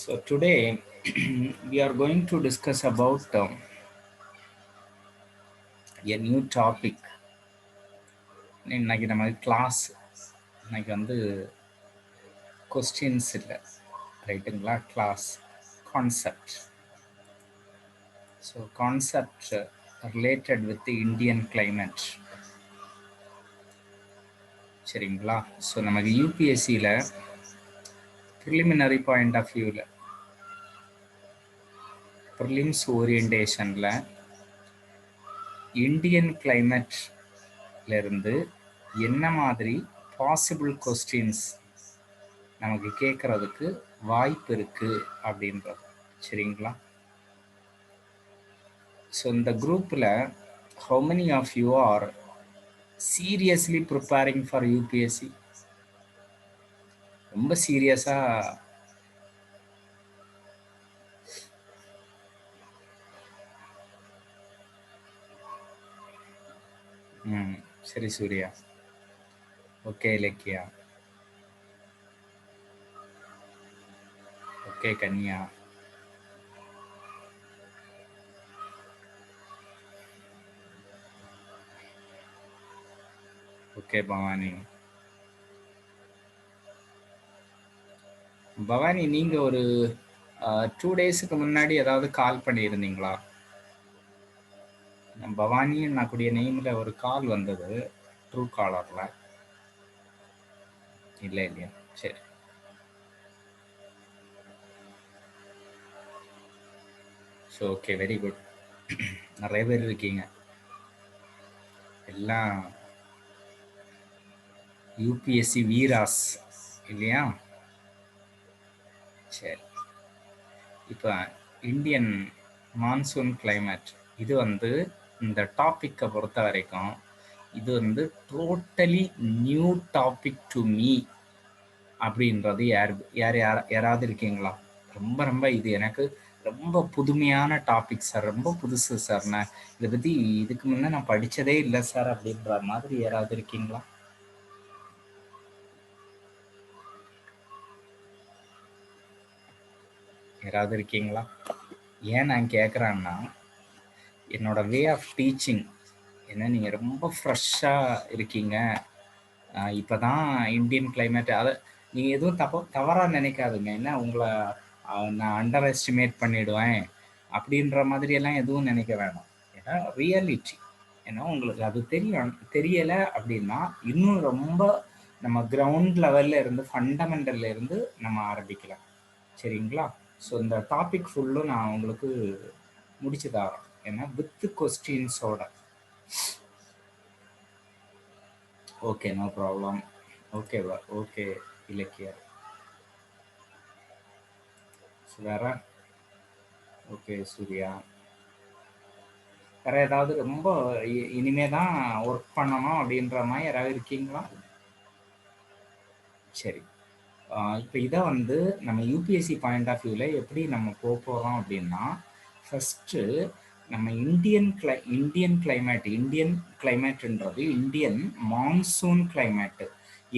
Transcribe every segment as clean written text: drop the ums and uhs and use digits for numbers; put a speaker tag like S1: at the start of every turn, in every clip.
S1: So today we are going to discuss about a new topic. இன்னைக்கு நம்ம class இன்னைக்கு வந்து கொஸ்டின்ஸ் இல்லை ரைட்டுங்களா class concept. So concept related with Indian climate சரிங்களா. ஸோ நமக்கு யூபிஎஸ்சியில் ப்ரிலிமினரி பாயிண்ட் ஆஃப் வியூவில் ப்ரிலிம்ஸ் ஓரியன்டேஷனில் இந்தியன் கிளைமேட்லேருந்து என்ன மாதிரி பாசிபிள் கொஸ்டின்ஸ் நமக்கு கேட்குறதுக்கு வாய்ப்பு இருக்குது அப்படின்றது சரிங்களா. ஸோ இந்த குரூப்பில் how many of you are seriously preparing for UPSC? ரொம்ப சீரியஸாக சரி சூர்யா, ஓகே இலக்கியா, ஓகே கன்யா, ஓகே பவானி. பவானி நீங்கள் ஒரு 2 டேஸுக்கு முன்னாடி ஏதாவது கால் பண்ணியிருந்தீங்களா? பவானி நான் கூடிய நேமில் ஒரு கால் வந்தது ட்ரூ காலரில். இல்லை இல்லையா, சரி. So okay, very good. நிறைய பேர் இருக்கீங்க, எல்லாம் யூபிஎஸ்சி வீராஸ் இல்லையா? சரி, இப்போ இந்தியன் மான்சூன் கிளைமேட் இது வந்து இந்த டாப்பிக்கை பொறுத்த வரைக்கும் இது வந்து totally new topic to me அப்படின்றது யாராவது இருக்கீங்களா? ரொம்ப ரொம்ப இது எனக்கு ரொம்ப புதுமையான டாபிக் சார், ரொம்ப புதுசு சார், நான் இதை பற்றி இதுக்கு முன்னே நான் படித்ததே இல்லை சார் அப்படின்ற மாதிரி யாராவது இருக்கீங்களா? யாராவது இருக்கீங்களா? ஏன் நான் கேட்குறேன்னா, என்னோட வே ஆஃப் டீச்சிங் என்ன, நீங்கள் ரொம்ப ஃப்ரெஷ்ஷாக இருக்கீங்க, இப்போ தான் இந்தியன் கிளைமேட், அதை நீங்கள் எதுவும் தவறாக நினைக்காதுங்க. என்ன உங்களை நான் அண்டர் எஸ்டிமேட் பண்ணிவிடுவேன் அப்படின்ற மாதிரியெல்லாம் எதுவும் நினைக்க வேணாம். ஏன்னா ரியாலிட்டி, ஏன்னா உங்களுக்கு அது தெரியலை அப்படின்னா இன்னும் ரொம்ப நம்ம கிரவுண்ட் லெவலில் இருந்து ஃபண்டமெண்டல்ல இருந்து நம்ம ஆரம்பிக்கலாம் சரிங்களா. ஸோ இந்த டாபிக் ஃபுல்லும் நான் உங்களுக்கு முடிச்சு தரேன், ஏன்னா வித் கொஸ்டின்ஸோட. Okay, no problem. ஓகேவா, ஓகே இலக்கியா, வேற ஓகே சூர்யா, வேற ஏதாவது ரொம்ப இனிமே தான் ஒர்க் பண்ணணும் அப்படின்ற மாதிரி யாராவது இருக்கீங்களா? சரி, இப்போ இதை வந்து நம்ம யூபிஎஸ்சி பாயிண்ட் ஆஃப் வியூவில் எப்படி நம்ம போகிறோம் அப்படின்னா, ஃபஸ்ட்டு நம்ம இந்தியன் கிளைமேட்டுன்றது இந்தியன் மான்சூன் கிளைமேட்டு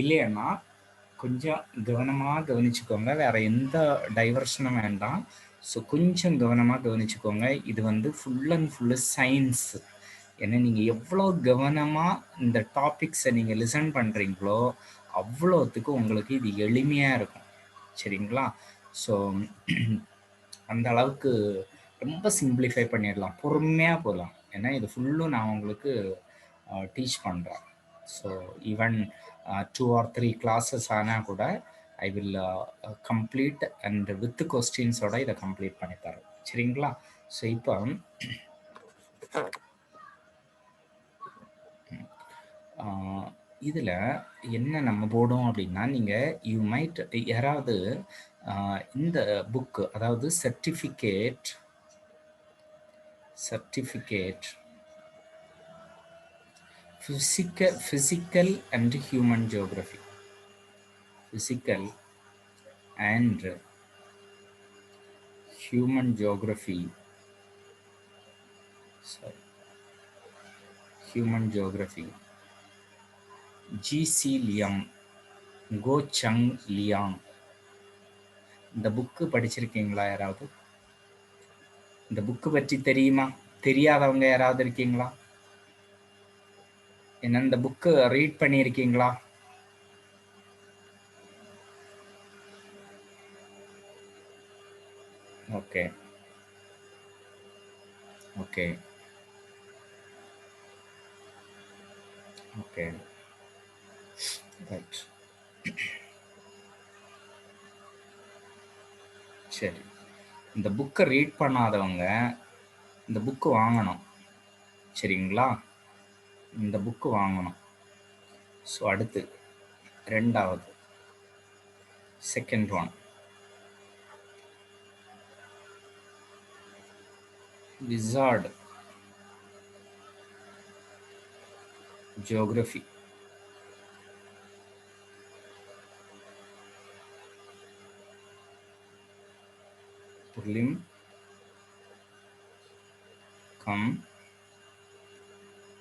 S1: இல்லைன்னா கொஞ்சம் கவனமாக கவனிச்சுக்கோங்க, வேறு எந்த டைவர்ஷனும் வேண்டாம். ஸோ கொஞ்சம் கவனமாக கவனிச்சுக்கோங்க. இது வந்து ஃபுல் அண்ட் ஃபுல்லு சயின்ஸு. ஏன்னா நீங்கள் எவ்வளோ கவனமாக இந்த டாபிக்ஸை நீங்கள் லிசன் பண்ணுறீங்களோ அவ்வளோத்துக்கு உங்களுக்கு இது எளிமையாக இருக்கும் சரிங்களா. ஸோ அந்த அளவுக்கு ரொம்ப சிம்பிளிஃபை பண்ணிடலாம், பொறுமையாக போகலாம். ஏன்னா இது ஃபுல்லும் நான் உங்களுக்கு டீச் பண்ணுறேன். ஸோ ஈவன் 2 or 3 classes ஆனால் கூட I will complete and with கொஸ்டின்ஸோட இதை கம்ப்ளீட் பண்ணி தரேன் சரிங்களா. ஸோ இப்போ இதில் என்ன நம்ம போடும் அப்படின்னா, நீங்கள் யூ மைட் யாராவது இந்த புக்கு, அதாவது certificate physical and human geography, physical and human geography, G C Leong, Goh Cheng Leong, இந்த புக்கு படிச்சிருக்கீங்களா யாராவது? இந்த புக்கு பற்றி தெரியுமா? தெரியாதவங்க யாராவது இருக்கீங்களா? என்ன இந்த புக்கு ரீட் பண்ணியிருக்கீங்களா? Okay okay okay right. சரி, இந்த புக்கை ரீட் பண்ணாதவங்க இந்த புக்கு வாங்கணும். சரிங்களா? இந்த புக்கு வாங்கணும். ஸோ அடுத்து ரெண்டாவது second one, wizard geography. Prelim come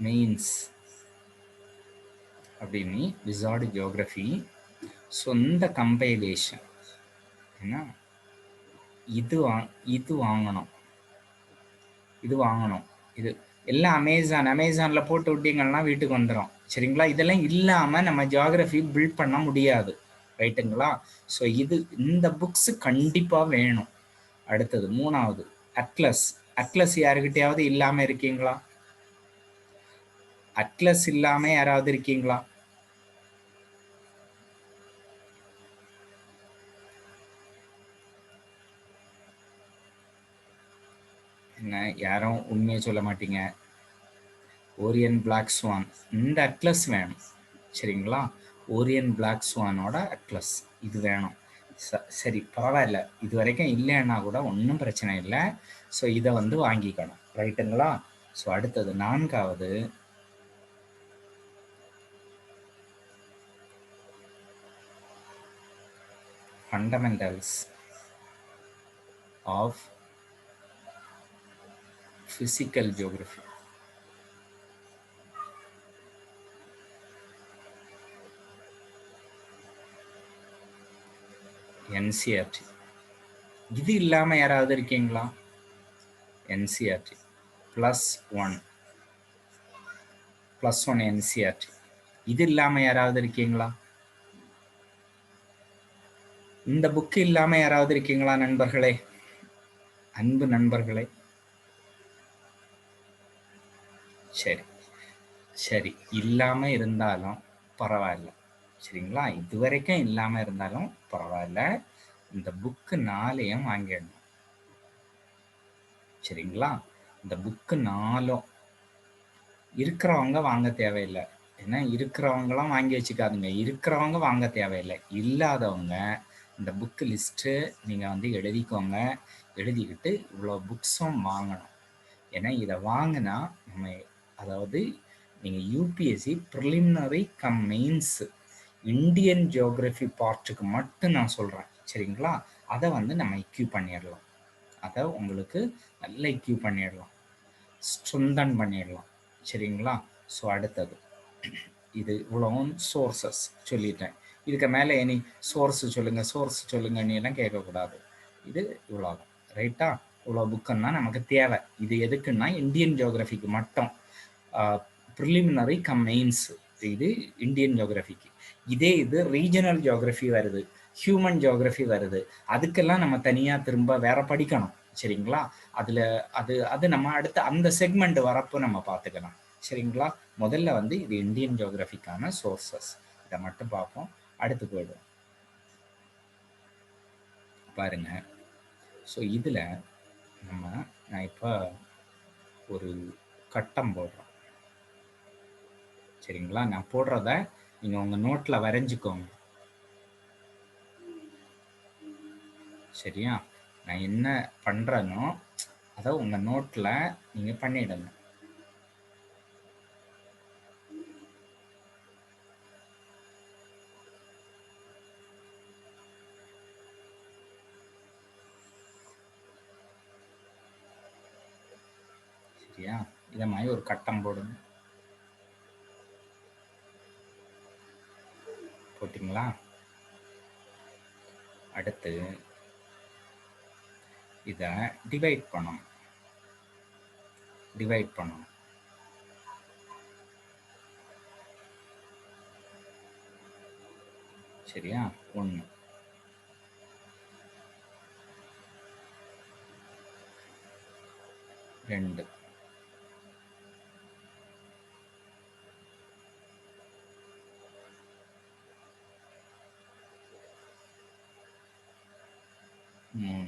S1: mains அப்படின்னு விசார்டு ஜியோகிராஃபி. ஸோ இந்த கம்பைலேஷன் என்ன, இது வாங்கணும், இது வாங்கணும். இது எல்லாம் அமேசானில் போட்டு விட்டீங்கன்னா வீட்டுக்கு வந்துடும். சரிங்களா? இதெல்லாம் இல்லாமல் நம்ம ஜியோகிராஃபி பில்ட் பண்ண முடியாது. ரைட்டுங்களா? ஸோ இந்த புக்ஸு கண்டிப்பாக வேணும். அடுத்தது மூணாவது அட்லஸ். அட்லஸ் யாருக்கிட்டையாவது இல்லாமல் இருக்கீங்களா? அட்லஸ் இல்லாமல் யாராவது இருக்கீங்களா? என்ன யாரும் உண்மையை சொல்ல மாட்டீங்க. ஓரியன் பிளாக் ஸ்வான், இந்த அட்லஸ் வேணும். சரிங்களா? ஓரியன் பிளாக் ஸ்வானோட அட்லஸ் இது வேணும். சரி பரவாயில்ல, இது வரைக்கும் இல்லைன்னா கூட ஒன்றும் பிரச்சனை இல்லை. ஸோ இதை வாங்கிக்கணும். ரைட்டுங்களா? ஸோ அடுத்தது நான்காவது fundamentals of physical geography. NCERT. இது இல்லாமல் யாராவது இருக்கீங்களா? NCERT +1 NCERT. இது இல்லாமல் யாராவது இருக்கீங்களா? இந்த புக்கு இல்லாமல் யாராவது இருக்கீங்களா நண்பர்களே, அன்பு நண்பர்களே? சரி சரி, இல்லாமல் இருந்தாலும் பரவாயில்ல. சரிங்களா? இது வரைக்கும் இல்லாமல் இருந்தாலும் பரவாயில்ல, இந்த புக்கு 4 வாங்கிடணும். சரிங்களா? இந்த புக்கு 4 இருக்கிறவங்க வாங்க தேவையில்லை. ஏன்னா இருக்கிறவங்களாம் வாங்கி வச்சுக்காதுங்க. இருக்கிறவங்க வாங்க தேவையில்லை. இல்லாதவங்க இந்த புக்கு லிஸ்ட்டு நீங்கள் எழுதிக்கோங்க. எழுதிக்கிட்டு இவ்வளோ புக்ஸும் வாங்கணும். ஏன்னா இதை வாங்கினா நம்ம, அதாவது நீங்கள் UPSC preliminary cum mains Indian geography பார்ட்டுக்கு மட்டும் நான் சொல்கிறேன். சரிங்களா? அதை நம்ம எக்யூப் பண்ணிடலாம். அதை உங்களுக்கு நல்ல எக்யூப் பண்ணிடலாம், ஸ்ட்ரென்தன் பண்ணிடலாம். சரிங்களா? ஸோ அடுத்தது இது இவ்வளவும் சோர்ஸஸ் சொல்லிட்டேன். இதுக்கு மேலே இனி சோர்ஸு சொல்லுங்கன்னு எல்லாம் கேட்கக்கூடாது. இது இவ்வளோ ரைட்டா? இவ்வளோ புக்குன்னா நமக்கு தேவை. இது எதுக்குன்னா இந்தியன் ஜியோகிராஃபிக்கு மட்டும், ப்ரிலிமினரி கம் மெயின்ஸ் இது இந்தியன் ஜியோகிராஃபிக்கு. இது ரீஜனல் ஜியோகிராஃபி வருது, ஹியூமன் ஜியோகிராஃபி வருது, அதுக்கெல்லாம் நம்ம தனியாக திரும்ப வேற படிக்கணும். சரிங்களா? அதில் அது நம்ம அடுத்து அந்த செக்மெண்ட் வரப்போ நம்ம பார்த்துக்கலாம். சரிங்களா? முதல்ல இது இந்தியன் ஜியோகிராஃபிக்கான சோர்ஸஸ், இதை மட்டும் பார்ப்போம். அடுத்து போய்டும் பாருங்க. ஸோ இதில் நான் இப்போ ஒரு கட்டம் போடுறேன். சரிங்களா? நான் போடுறத நீங்கள் உங்கள் நோட்டில் வரைஞ்சிக்கோங்க. சரியா? நான் என்ன பண்ணுறேனோ அதை உங்கள் நோட்டில் நீங்கள் பண்ணிவிடுங்க. சரியா? இதை மாதிரி ஒரு கட்டம் போடுங்க. போட்டிங்களா? அடுத்து இதை டிவைட் பண்ணணும். சரியா? 1 2 3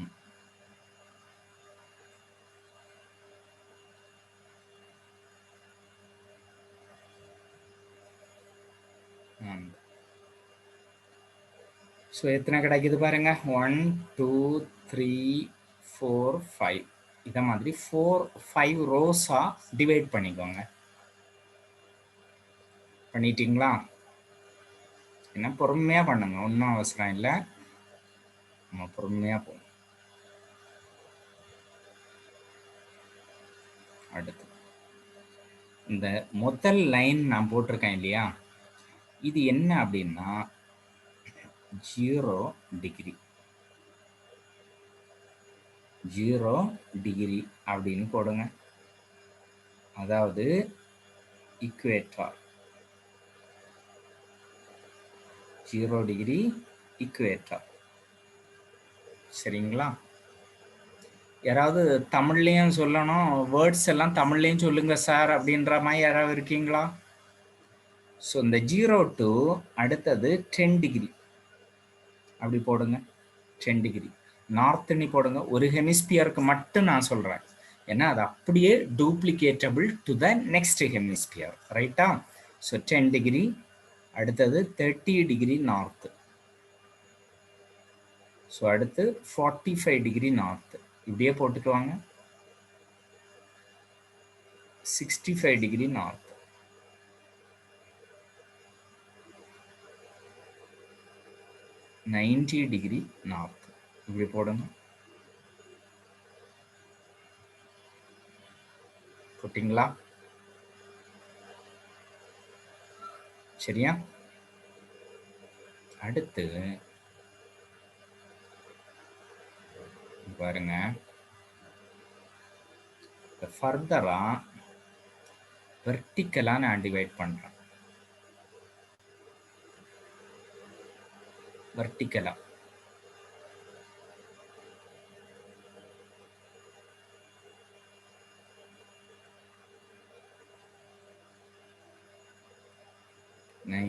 S1: 4. ஸோ எத்தனை கிடைக்குது பாருங்க? 1 2 3 4 5. இதை மாதிரி 5 ரோஸா டிவைட் பண்ணிக்கோங்க. பண்ணிட்டீங்களா? என்ன பொறுமையா பண்ணுங்க, ஒன்றும் அவசரம் இல்லை, நம்ம பொறுமையா போகும். அடுத்து இந்த முதல் லைன் நான் போட்டிருக்கேன் இல்லையா, இது என்ன அப்படின்னா 0 டிகிரி அப்படின்னு போடுங்க. அதாவது இக்குவேட்டர் 0 டிகிரி இக்குவேட்டர். சரிங்களா? யாராவது தமிழ்லையும் சொல்லணும், வேர்ட்ஸ் எல்லாம் தமிழ்லையும் சொல்லுங்க சார் அப்படின்ற மாதிரி யாராவது இருக்கீங்களா? ஸோ இந்த 0 to அடுத்தது 10 டிகிரி அப்படி போடுங்க. 10 டிகிரி நார்த்னி போடுங்க. ஒரு ஹெமிஸ்பியருக்கு மட்டும் நான் சொல்கிறேன், ஏன்னா அது அப்படியே டூப்ளிகேட்டபிள் டு த நெக்ஸ்ட் ஹெமிஸ்பியர். ரைட்டா? ஸோ 10 டிகிரி, அடுத்தது 30 டிகிரி நார்த்து. ஸோ அடுத்து 45 டிகிரி நார்த்து. இப்படியே போட்டுக்குவாங்க. 65 டிகிரி நார்த். 90 degree north. இப்படி போடுங்க. போட்டிங்களா? சரியா? அடுத்து பாருங்க, ஃபர்தரா வெர்டிக்கலா நான் டிவைட் பண்றேன். வெர்டிக்கலா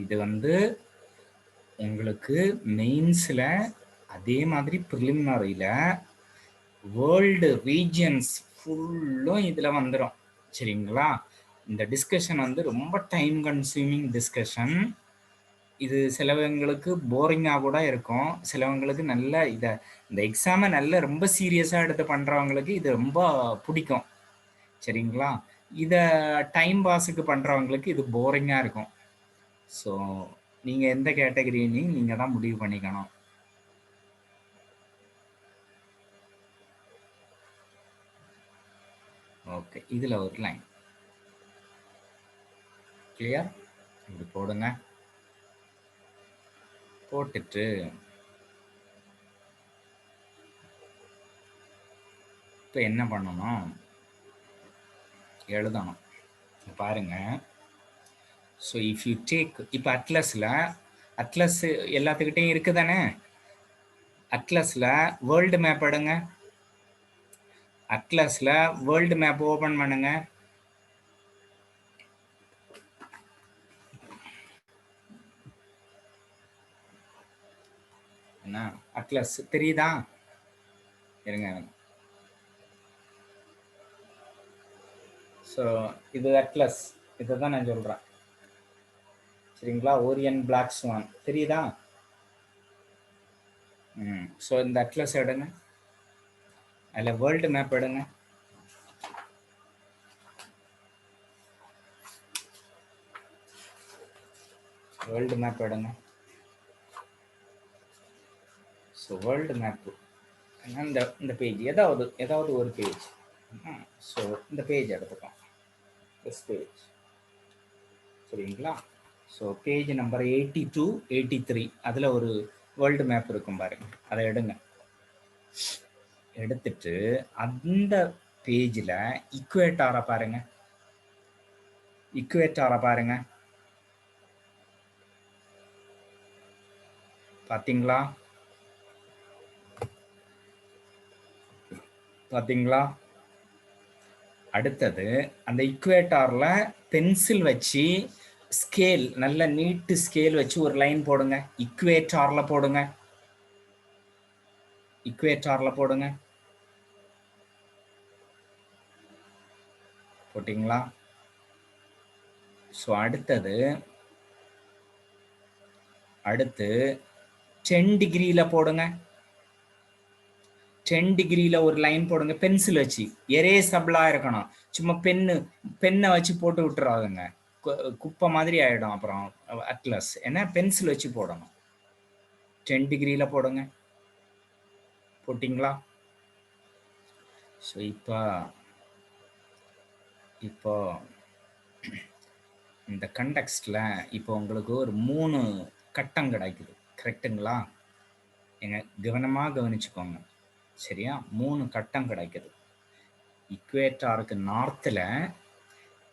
S1: இது வந்து உங்களுக்கு மெயின்ஸ்ல அதே மாதிரி ப்ரிலிமினரியில வேர்ல்டு ரீஜியன்ஸ் ஃபுல்லும் இதில் வந்துடும். சரிங்களா? இந்த டிஸ்கஷன் வந்து ரொம்ப டைம் கன்சியூமிங் டிஸ்கஷன். இது சிலவங்களுக்கு போரிங்காக கூட இருக்கும், சிலவங்களுக்கு நல்ல இந்த எக்ஸாமை நல்ல ரொம்ப சீரியஸாக எடுத்து பண்ணுறவங்களுக்கு இது ரொம்ப பிடிக்கும். சரிங்களா? இதை டைம் பாஸுக்கு பண்ணுறவங்களுக்கு இது போரிங்காக இருக்கும். ஸோ நீங்கள் எந்த கேட்டகரின்னு நீங்கள் தான் முடிவு பண்ணிக்கணும். ஓகே, இதில் ஒரு லைன் கிளியர். இப்படி போடுங்க. போட்டுட்டு இப்போ என்ன பண்ணணும், எழுதணும். பாருங்க. ஸோ இஃப் யூ டேக், இப்போ அட்லஸ் எல்லாத்துக்கிட்டையும் இருக்குது தானே? அட்லஸில் வேர்ல்டு மேப் எடுங்க. அட்லஸில் வேர்ல்டு மேப் ஓப்பன் பண்ணுங்க. என்ன அட்லஸ் தெரியுதா? இருங்க. ஸோ இது அட்லஸ், இதை தான் நான் சொல்கிறேன். சரிங்களா? ஓரியன் பிளாக் ஸ்வான் தெரியுதா? ஸோ இந்த அட்லஸ் எடுங்க, அதில் வேர்ல்டு மேப் எடுங்க. வேர்ல்டு மேப் எடுங்க. ஸோ வேர்ல்டு மேப்பு இந்த பேஜ், ஏதாவது ஒரு பேஜ். ஸோ இந்த பேஜ் எடுத்துக்கலாம், திஸ் பேஜ். சரிங்களா? ஸோ பேஜ் நம்பர் 82 83 அதில் ஒரு வேர்ல்டு மேப் இருக்கும் பாருங்க, அதை எடுங்க. எடுத்துட்டு அந்த பேஜில் இக்குவேட்டாரை பாருங்க. இக்குவேட்டாரை பாருங்க. பார்த்தீங்களா? பார்த்தீங்களா? அடுத்தது அந்த இக்குவேட்டாரில் பென்சில் வச்சு ஸ்கேல், நல்ல நீட்டு ஸ்கேல் வச்சு ஒரு லைன் போடுங்க. இக்குவேட்டாரில் போடுங்க. இக்குவேட்டாரில் போடுங்க. போட்டிங்களா? ஸோ அடுத்து 10 டிகிரியில் போடுங்க. 10 டிகிரியில் ஒரு லைன் போடுங்க பென்சில் வச்சு. எரேசபிளாக இருக்கணும். சும்மா பென்னை வச்சு போட்டு விட்டுறாதுங்க, குப்பை மாதிரி ஆகிடும் அப்புறம் அட்லஸ். ஏன்னா பென்சில் வச்சு போடணும். 10 டிகிரியில் போடுங்க. போட்டிங்களா? ஸோ இப்போ இந்த கண்டெக்ஸ்டில் இப்போ உங்களுக்கு ஒரு 3 கட்டம் கிடைக்குது. கரெக்டுங்களா? எங்க கவனமாக கவனிச்சுக்கோங்க. சரியா? 3 கட்டம் கிடைக்குது. இக்குவேட்டாருக்கு நார்த்தில்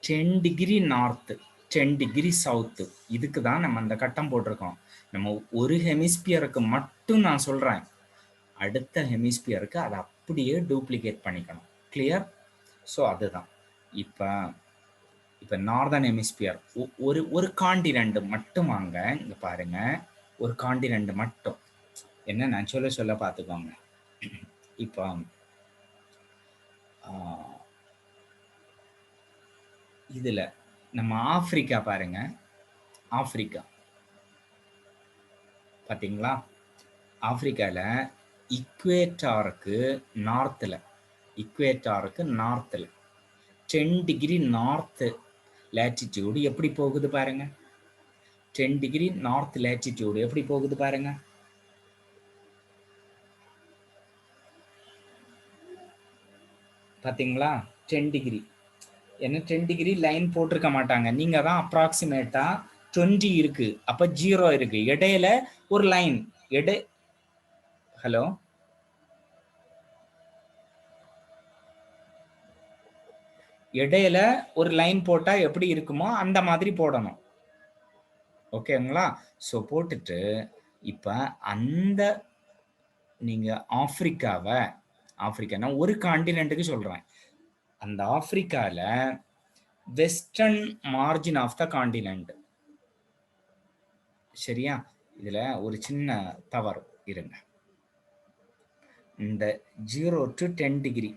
S1: 10 டிகிரி நார்த்து, 10 டிகிரி சவுத்து. இதுக்கு தான் நம்ம அந்த கட்டம் போட்டிருக்கோம். நம்ம ஒரு ஹெமிஸ்பியருக்கு மட்டும் நான் சொல்கிறேன். அடுத்த ஹெமிஸ்பியருக்கு அதை அப்படியே டூப்ளிகேட் பண்ணிக்கணும். கிளியர்? ஸோ அதுதான் இப்போ நார்தர்ன் ஹெமிஸ்பியர் ஒரு காண்டினென்ட் மட்டும் வாங்க. இங்கே பாருங்க, ஒரு காண்டினென்ட் மட்டும். என்ன நான் சொல்ல பார்த்துக்கோங்க. இப்போ இதில் நம்ம ஆப்பிரிக்கா பாருங்க. ஆப்பிரிக்கா பார்த்தீங்களா? ஆப்பிரிக்காவில் இக்குவேட்டாருக்கு நார்த்தில் 10 டிகிரி நார்த்து லேட்டிடியூடு எப்படி போகுது பாருங்க. 10 டிகிரி நார்த் லேட்டிடியூடு எப்படி போகுது பாருங்க. பார்த்தீங்களா? 10 டிகிரி. என்ன 10 டிகிரி லைன் போட்டிருக்க மாட்டாங்க. நீங்கள் தான் அப்ராக்சிமேட்டாக 20 இருக்கு, அப்போ 0 இருக்கு, இடையில ஒரு லைன். ஹலோ, இடையில ஒரு லைன் போட்டால் எப்படி இருக்குமோ அந்த மாதிரி போடணும். ஓகேங்களா? ஸோ போட்டுட்டு இப்போ அந்த நீங்கள் ஆப்பிரிக்கானா ஒரு காண்டினென்ட்டுக்கு சொல்கிறேன். அந்த ஆப்பிரிக்காவில் western margin of the continent. சரியா? இதில் ஒரு சின்ன தவறு இருங்க. இந்த 0 to 10 டிகிரி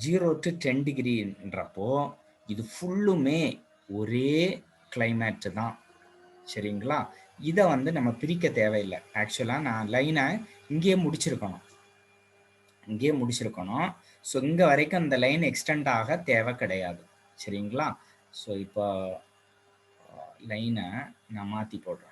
S1: 0 to 10 டிகிரின்றப்போ இது ஃபுல்லுமே ஒரே கிளைமேட்டு தான். சரிங்களா? இதை நம்ம பிரிக்க தேவையில்லை. ஆக்சுவலாக நான் லைனை இங்கேயே முடிச்சிருக்கணும். ஸோ இங்கே வரைக்கும் அந்த லைன் எக்ஸ்டெண்ட் ஆக தேவை கிடையாது. சரிங்களா? ஸோ இப்போ லைனை நான் மாற்றி போடுறேன்.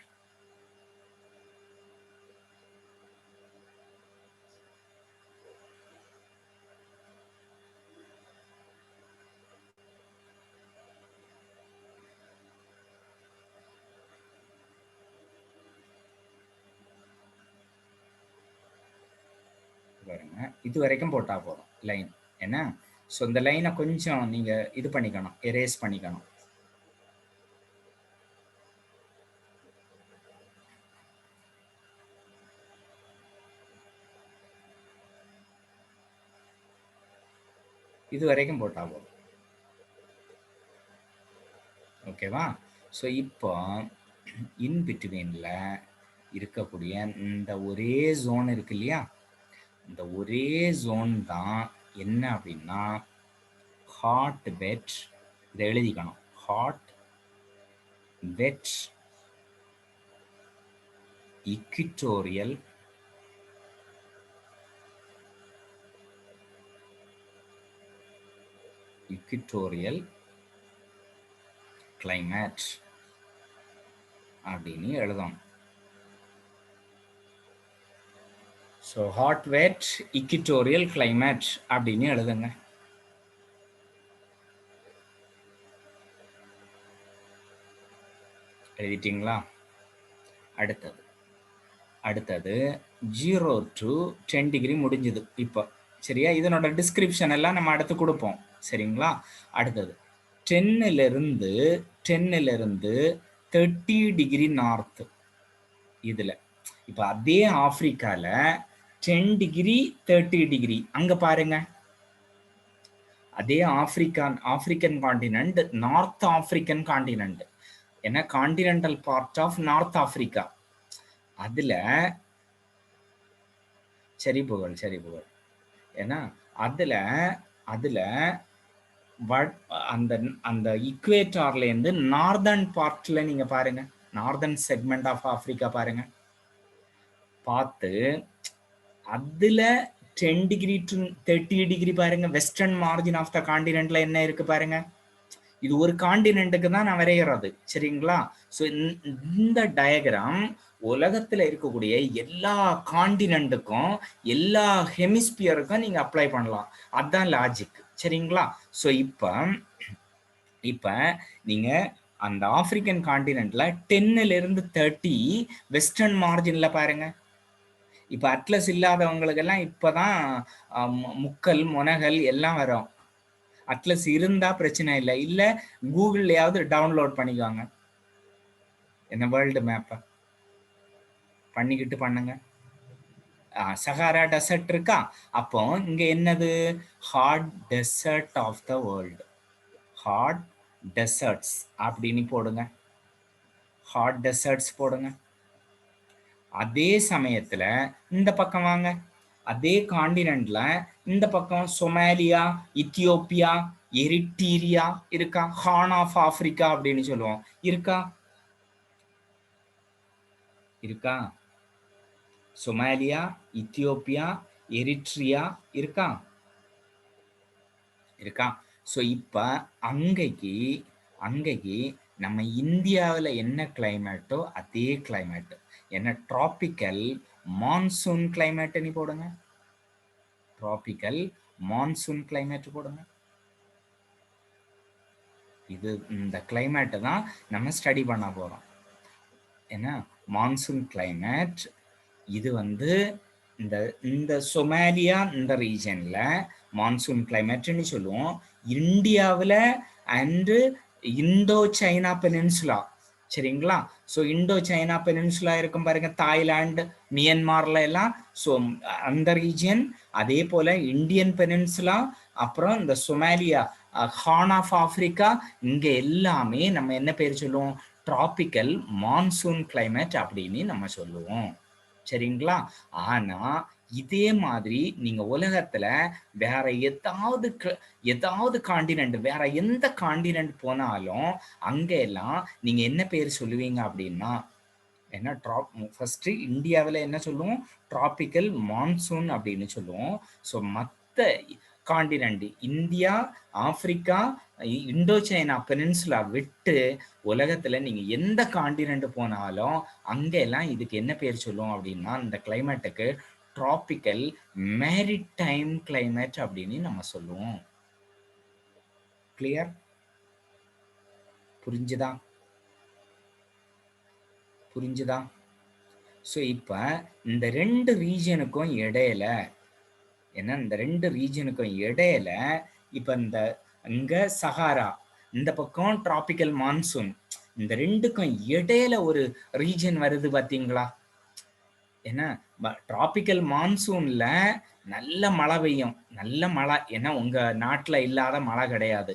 S1: பாருங்க, இது வரைக்கும் போட்டால் போதும் லைன். என்ன? ஸோ இந்த லைனை கொஞ்சம் நீங்கள் இது பண்ணிக்கணும், எரேஸ் பண்ணிக்கணும். இது வரைக்கும் போட்டால் போதும். ஓகேவா? ஸோ இப்போ இன் பிட்வீனில் இருக்கக்கூடிய இந்த ஒரே ஜோன் இருக்கு இல்லையா? இந்த ஒரே ஜோன் தான் என்ன அப்படின்னா ஹாட் வெட். இதை எழுதிக்கணும். ஹாட் வெட் இக்விட்டோரியல் கிளைமேட் அப்படின்னு எழுதணும். ஸோ ஹாட் வெட் இக்விட்டோரியல் கிளைமேட் அப்படின்னு எழுதுங்க. எழுதிட்டீங்களா? அடுத்தது 0 to 10 டிகிரி முடிஞ்சுது. இப்போ சரியா? இதனோட டிஸ்கிரிப்ஷன் எல்லாம் நம்ம அடுத்து கொடுப்போம். சரிங்களா? அடுத்தது 10லிருந்து 30 டிகிரி நார்த். இதில் இப்போ அதே ஆப்பிரிக்கால 10 டிகிரி 30 டிகிரி அங்கே பாருங்க. அதே African continent, north African continent, ஏன்னா continental part of north Africa. அதில் சரி புகழ் ஏன்னா அதில் அந்த அந்த இக்குவேட்டார்லேருந்து நார்தர்ன் பார்ட்டில் நீங்கள் பாருங்கள், நார்தர்ன் செக்மெண்ட் ஆஃப் ஆப்பிரிக்கா பாருங்கள், பார்த்து அதில் 10 டிகிரி டு 30 டிகிரி பாருங்க. வெஸ்டர்ன் மார்ஜின் ஆஃப் த காண்டினென்ட்ல என்ன இருக்கு பாருங்க. இது ஒரு காண்டினென்ட்டுக்கு தான் நான் வரைகிறது. சரிங்களா? ஸோ இந்த டயக்ராம் உலகத்தில் இருக்கக்கூடிய எல்லா காண்டினென்ட்டுக்கும் எல்லா ஹெமிஸ்பியருக்கும் நீங்கள் அப்ளை பண்ணலாம். அதுதான் லாஜிக். சரிங்களா? ஸோ இப்போ நீங்கள் அந்த ஆப்பிரிக்கன் காண்டினென்ட்ல 10லிருந்து 30 வெஸ்டர்ன் மார்ஜினில் பாருங்க. இப்போ அட்லஸ் இல்லாதவங்களுக்கெல்லாம் இப்போதான் முக்கல் முனகல் எல்லாம் வரும். அட்லஸ் இருந்தால் பிரச்சனை இல்லை, இல்லை கூகுள்லையாவது டவுன்லோட் பண்ணிக்குவாங்க. என்ன வேர்ல்டு மேப்பை பண்ணிக்கிட்டு பண்ணுங்க. சஹாரா டெசர்ட் இருக்கா? அப்போ இங்கே என்னது? Hot desert of the world, hot deserts அப்படின்னு போடுங்க. ஹாட் டெசர்ட்ஸ் போடுங்க. அதே சமயத்தில் இந்த பக்கம் வாங்க, அதே காண்டினென்ட்ல இந்த பக்கம் சொமாலியா, இத்தியோப்பியா, எரிட்ரீரியா இருக்கா? ஹார்ன் ஆஃப் ஆப்பிரிக்கா அப்படின்னு சொல்லுவோம். இருக்கா? சொமாலியா, இத்தியோப்பியா, எரிட்ரியா இருக்கா? ஸோ இப்போ அங்கேக்கு நம்ம இந்தியாவில் என்ன கிளைமேட்டோ அதே கிளைமேட்டு, என்ன டிராபிக்கல் மான்சூன் கிளைமேட் நீ போடுங்க. டிராபிக்கல் மான்சூன் கிளைமேட் போடுங்க. இது இந்த கிளைமேட்டை தான் நம்ம ஸ்டடி பண்ண போகிறோம். ஏன்னா மான்சூன் கிளைமேட் இது இந்த சொமாலியா இந்த ரீஜனில் மான்சூன் கிளைமேட்னு சொல்லுவோம். இந்தியாவில் அண்டு இந்தோ சைனா பெனின்சுலா. சரிங்களா? ஸோ இந்தோ சைனா பெனின்சுலா இருக்கும் பாருங்க, தாய்லாந்து, மியன்மார்ல எல்லாம். ஸோ அந்த ரீஜியன், அதே போல் இந்தியன் பெனின்சுலா, அப்புறம் இந்த சொமாலியா, ஹார்ன் ஆஃப் ஆப்பிரிக்கா, இங்கே எல்லாமே நம்ம என்ன பேர் சொல்லுவோம்? டிராபிக்கல் மான்சூன் கிளைமேட் அப்படின்னு நம்ம சொல்லுவோம். சரிங்களா? ஆனா இதே மாதிரி நீங்க உலகத்துல வேற ஏதாவது காண்டினென்ட், வேற எந்த காண்டினென்ட் போனாலும் அங்க எல்லாம் நீங்க என்ன பேர் சொல்லுவீங்க அப்படின்னா, என்ன ஃபர்ஸ்ட் இந்தியாவில் என்ன சொல்லுவோம்? டிராபிக்கல் மான்சூன் அப்படின்னு சொல்லுவோம். ஸோ மற்ற காண்டினென்ட், இந்தியா, ஆப்பிரிக்கா, இந்தோ சைனா பெனின்சுலா விட்டு உலகத்துல நீங்க எந்த காண்டினென்ட் போனாலும் அங்கெல்லாம் இதுக்கு என்ன பேர் சொல்லுவோம் அப்படின்னா, இந்த கிளைமேட்டுக்கு டிராபிக்கல் மேரிடைம் கிளைமேட் அப்படின்னு நம்ம சொல்லுவோம். கிளியர்? புரிஞ்சுதா? ஸோ இப்போ இந்த ரெண்டு ரீஜனுக்கும் இடையில இப்போ இங்க சஹாரா, இந்த பக்கம் டிராபிக்கல் மான்சூன், இந்த ரெண்டுக்கும் இடையில ஒரு ரீஜன் வருது பார்த்தீங்களா? ஏன்னா டிராபிக்கல் மான்சூன்ல நல்ல மழை பெய்யும், நல்ல மழை. ஏன்னா உங்க நாட்டில் இல்லாத மழை கிடையாது.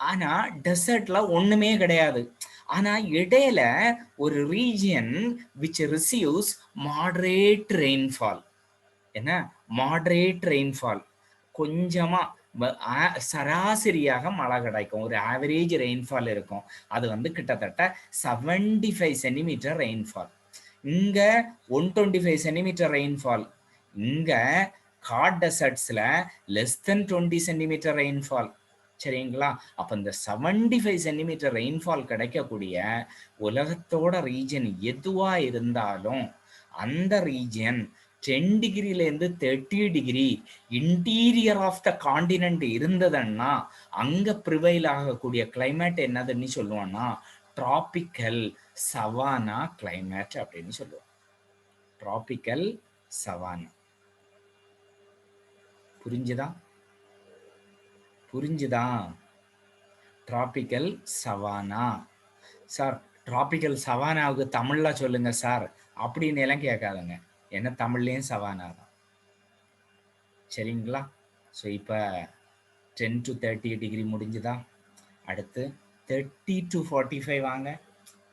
S1: ஆனா டெசர்ட்ல ஒண்ணுமே கிடையாது. ஆனா இடையில ஒரு region which receives moderate rainfall. என்ன? மாடரேட் ரெயின்ஃபால், கொஞ்சமா சராசரியாக மழை கிடைக்கும். ஒரு ஆவரேஜ் ரெயின்ஃபால் இருக்கும். அது கிட்டத்தட்ட 75 சென்டிமீட்டர் ரெயின்ஃபால். இங்க 125 சென்டிமீட்டர் ரெயின்ஃபால். இங்க ஹாட் டெசர்ட்ஸ்ல லெஸ் தென் 20 சென்டிமீட்டர் ரெயின்ஃபால். சரிங்களா? அப்ப இந்த 75 சென்டிமீட்டர் ரெயின்ஃபால் கிடைக்கக்கூடிய உலகத்தோட ரீஜன் எதுவா இருந்தாலும் அந்த ரீஜன் 10 டிகிரிலேருந்து 30 degree interior of the continent இருந்ததுன்னா அங்க ப்ரிவைல் ஆகக்கூடிய கிளைமேட் என்னதுன்னு சொல்லுவோம்னா டிராபிக்கல் சவானா கிளைமேட் அப்படின்னு சொல்லுவோம். Tropical savannah. புரிஞ்சுதா? புரிஞ்சுதா? Tropical savannah. சார் டிராபிக்கல் சவானாவுக்கு தமிழ்ல சொல்லுங்க சார் அப்படின்னு எல்லாம் கேட்காதுங்க. என்ன தமிழ்லேயும் சவானா தான். சரிங்களா? ஸோ இப்போ 10 to 30 டிகிரி முடிஞ்சுதா? அடுத்து 30 to 45 வாங்க.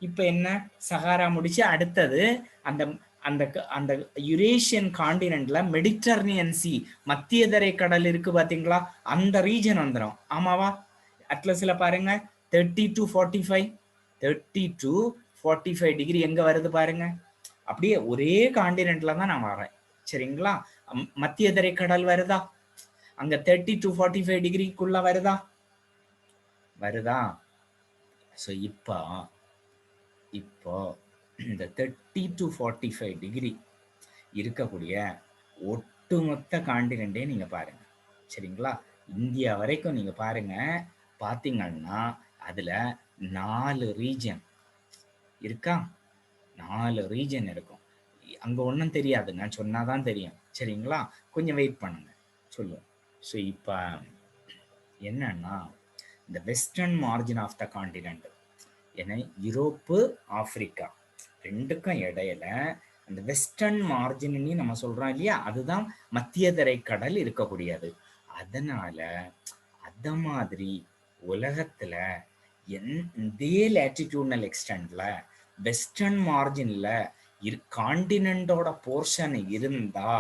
S1: இப்போ என்ன சஹாரா முடிச்சு அடுத்தது அந்த அந்த அந்த யுரேஷியன் காண்டினென்ட்ல மெடிட்டரேனியன் சி மத்திய தரை கடல் இருக்கு பாத்தீங்களா, அந்த ரீஜன் வந்துடும். ஆமாவா? அட்லஸ்ல பாருங்க 30 to 45 30 to 45 டிகிரி எங்க வருது பாருங்க. அப்படியே ஒரே காண்டினென்ட்ல தான் நான் வரேன். சரிங்களா? மத்திய தரை கடல் வருதா? அங்க 30 to 45 டிகிரிக்குள்ள வருதா? வருதா? ஸோ இப்போ இந்த 30 to 45 டிகிரி இருக்கக்கூடிய ஒட்டுமொத்த காண்டினென்ட்டே நீங்க பாருங்க. சரிங்களா? இந்தியா வரைக்கும் நீங்க பாருங்க. பார்த்தீங்கன்னா அதுல 4 ரீஜன் இருக்கா? 4 ரீஜன் இருக்கும். அங்க ஒன்றும் தெரியாது, நான் சொன்னாதான் தெரியும். சரிங்களா? கொஞ்சம் வெயிட் பண்ணுங்க, சொல்லுவோம். ஸோ இப்போ என்னன்னா இந்த western margin of the continent, ஏன்னா யூரோப்பு ஆப்பிரிக்கா ரெண்டுக்கும் இடையில அந்த வெஸ்டர்ன் மார்ஜின் நம்ம சொல்றோம் இல்லையா, அதுதான் மத்திய தரை கடல் இருக்கக்கூடியது. அதனால அத மாதிரி உலகத்துல இதே லேட்டிடியூட்னல் எக்ஸ்டென்ட்ல வெஸ்டர்ன் மார்ஜின்ல காண்டினென்டோட போர்ஷன் இருந்தா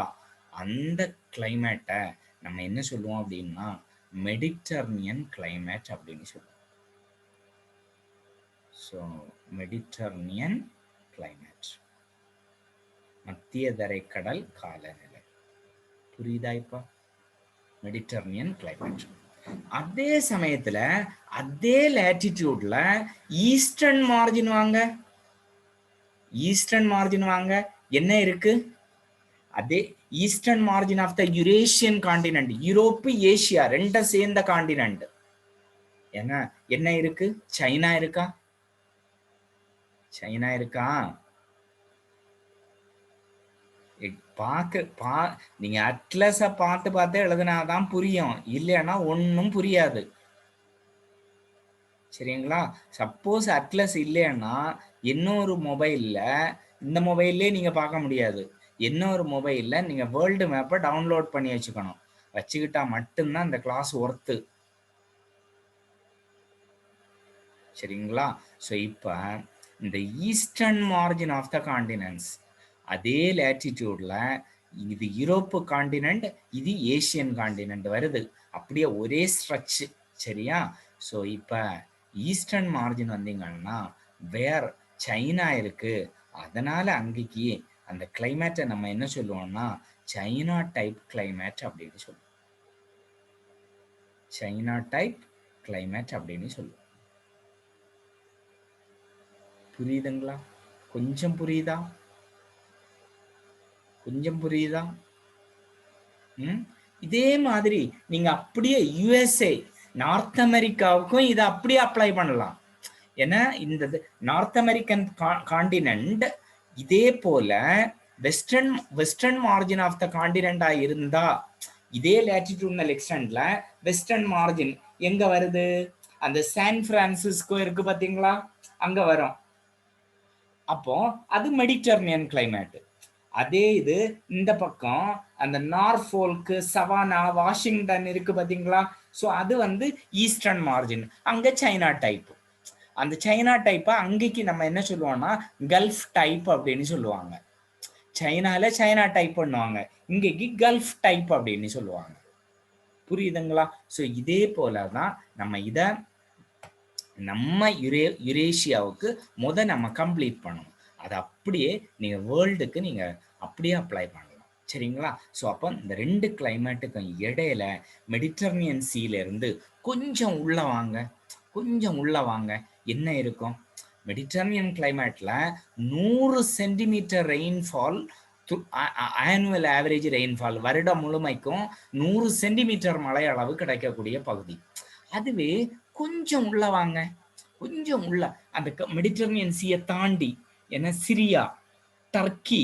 S1: அந்த கிளைமேட்டை நம்ம என்ன சொல்லுவோம் அப்படின்னா மெடிட்டரேனியன் கிளைமேட் அப்படின்னு சொல்லுவோம். ஸோ மெடிட்டரேனியன் கிளைமேட், மத்திய தரை கடல் காலநிலை. புரியுதா? இப்போ மெடிட்டரேனியன் கிளைமேட். அதே சமயத்துல அதே லேட்டிடியூட்ல ஈஸ்டர்ன் மார்ஜின் வாங்க, ஈஸ்டர்ன் மார்ஜின் வாங்க. என்ன இருக்கு? அதே eastern margin of the Eurasian continent, Europe Asia ரெண்டும் சேர்ந்த காண்டினென்ட். ஏன்னா என்ன இருக்கு? சைனா இருக்கா? சைனா இருக்கா? நீங்க அட்லஸ பார்த்து எழுதுனாதான் புரியும், இல்லைன்னா ஒன்னும் புரியாது. சரிங்களா? சப்போஸ் அட்லஸ் இல்லைன்னா இன்னொரு மொபைல்ல, இந்த மொபைல்லே நீங்க பார்க்க முடியாது, இன்னொரு மொபைல்ல நீங்க வேர்ல்டு மேப்பை டவுன்லோட் பண்ணி வச்சுக்கணும். வச்சுக்கிட்டா மட்டும்தான் இந்த கிளாஸ் ஒர்த்து. சரிங்களா? ஸோ இப்போ இந்த eastern margin of the continents அதே லேட்டிடியூட்ல இது யூரோப்பு காண்டினென்ட், இது ஏசியன் காண்டினென்ட் வருது, அப்படியே ஒரே ஸ்ட்ரெச். சரியா? ஸோ இப்போ ஈஸ்டர்ன் மார்ஜின் வந்தீங்கன்னா வேர் சைனா இருக்கு, அதனால அங்கேக்கு அந்த கிளைமேட்டை நம்ம என்ன சொல்லுவோம்னா சைனா டைப் கிளைமேட் அப்படின்னு சொல்லுவோம். சைனா டைப் கிளைமேட் அப்படின்னு சொல்லுவோம். புரியுதுங்களா? கொஞ்சம் புரியுதா? கொஞ்சம் புரியுதா? இதே மாதிரி நீங்க அப்படியே யுஎஸ்ஏ நார்த் அமெரிக்காவுக்கும் இதை அப்படியே அப்ளை பண்ணலாம். ஏன்னா இந்த நார்த் அமெரிக்கன் காண்டினென்ட் இதே போல வெஸ்டர்ன் மார்ஜின் ஆஃப் த காண்டினென்டா இருந்தா இதே லேட்டிடியூட்னல் எக்ஸ்டென்ட்ல வெஸ்டர்ன் மார்ஜின் எங்க வருது? அந்த சான் பிரான்சிஸ்கோ இருக்கு பாத்தீங்களா, அங்க வரும். அப்போ அது மெடிட்டரேனியன் கிளைமேட். அதே இது இந்த பக்கம் அந்த நார்ஃபோல்க்கு, சவானா, வாஷிங்டன் இருக்கு பாத்தீங்களா, ஸோ அது வந்து ஈஸ்டர்ன் மார்ஜின், அங்க சைனா டைப். அந்த சைனா டைப்பை அங்கேக்கு நம்ம என்ன சொல்லுவோம்னா கல்ஃப் டைப் அப்படின்னு சொல்லுவாங்க. சைனால சைனா டைப் பண்ணுவாங்க, இங்கேக்கு கல்ஃப் டைப் அப்படின்னு சொல்லுவாங்க. புரியுதுங்களா? ஸோ இதே போலதான் நம்ம இதை நம்ம யுரேஷியாவுக்கு நம்ம கம்ப்ளீட் பண்ணணும். அது அப்படியே நீங்க வேர்ல்டுக்கு நீங்க அப்படியே அப்ளை பண்ணலாம். சரிங்களா? ஸோ அப்போ இந்த ரெண்டு கிளைமேட்டுக்கும் இடையில மெடிட்டரேனியன் சீல இருந்து கொஞ்சம் உள்ள வாங்க, கொஞ்சம் உள்ள வாங்க. என்ன இருக்கும்? மெடிட்டரேனியன் கிளைமேட்ல 100 centimetre rainfall, annual average rainfall வருடம் முழுமைக்கும் 100 சென்டிமீட்டர் மழை அளவு கிடைக்கக்கூடிய பகுதி. அதுவே கொஞ்சம் உள்ள வாங்க, கொஞ்சம் உள்ள அந்த மெடிட்டரேனியன் சீயை தாண்டி என்ன சிரியா, டர்க்கி,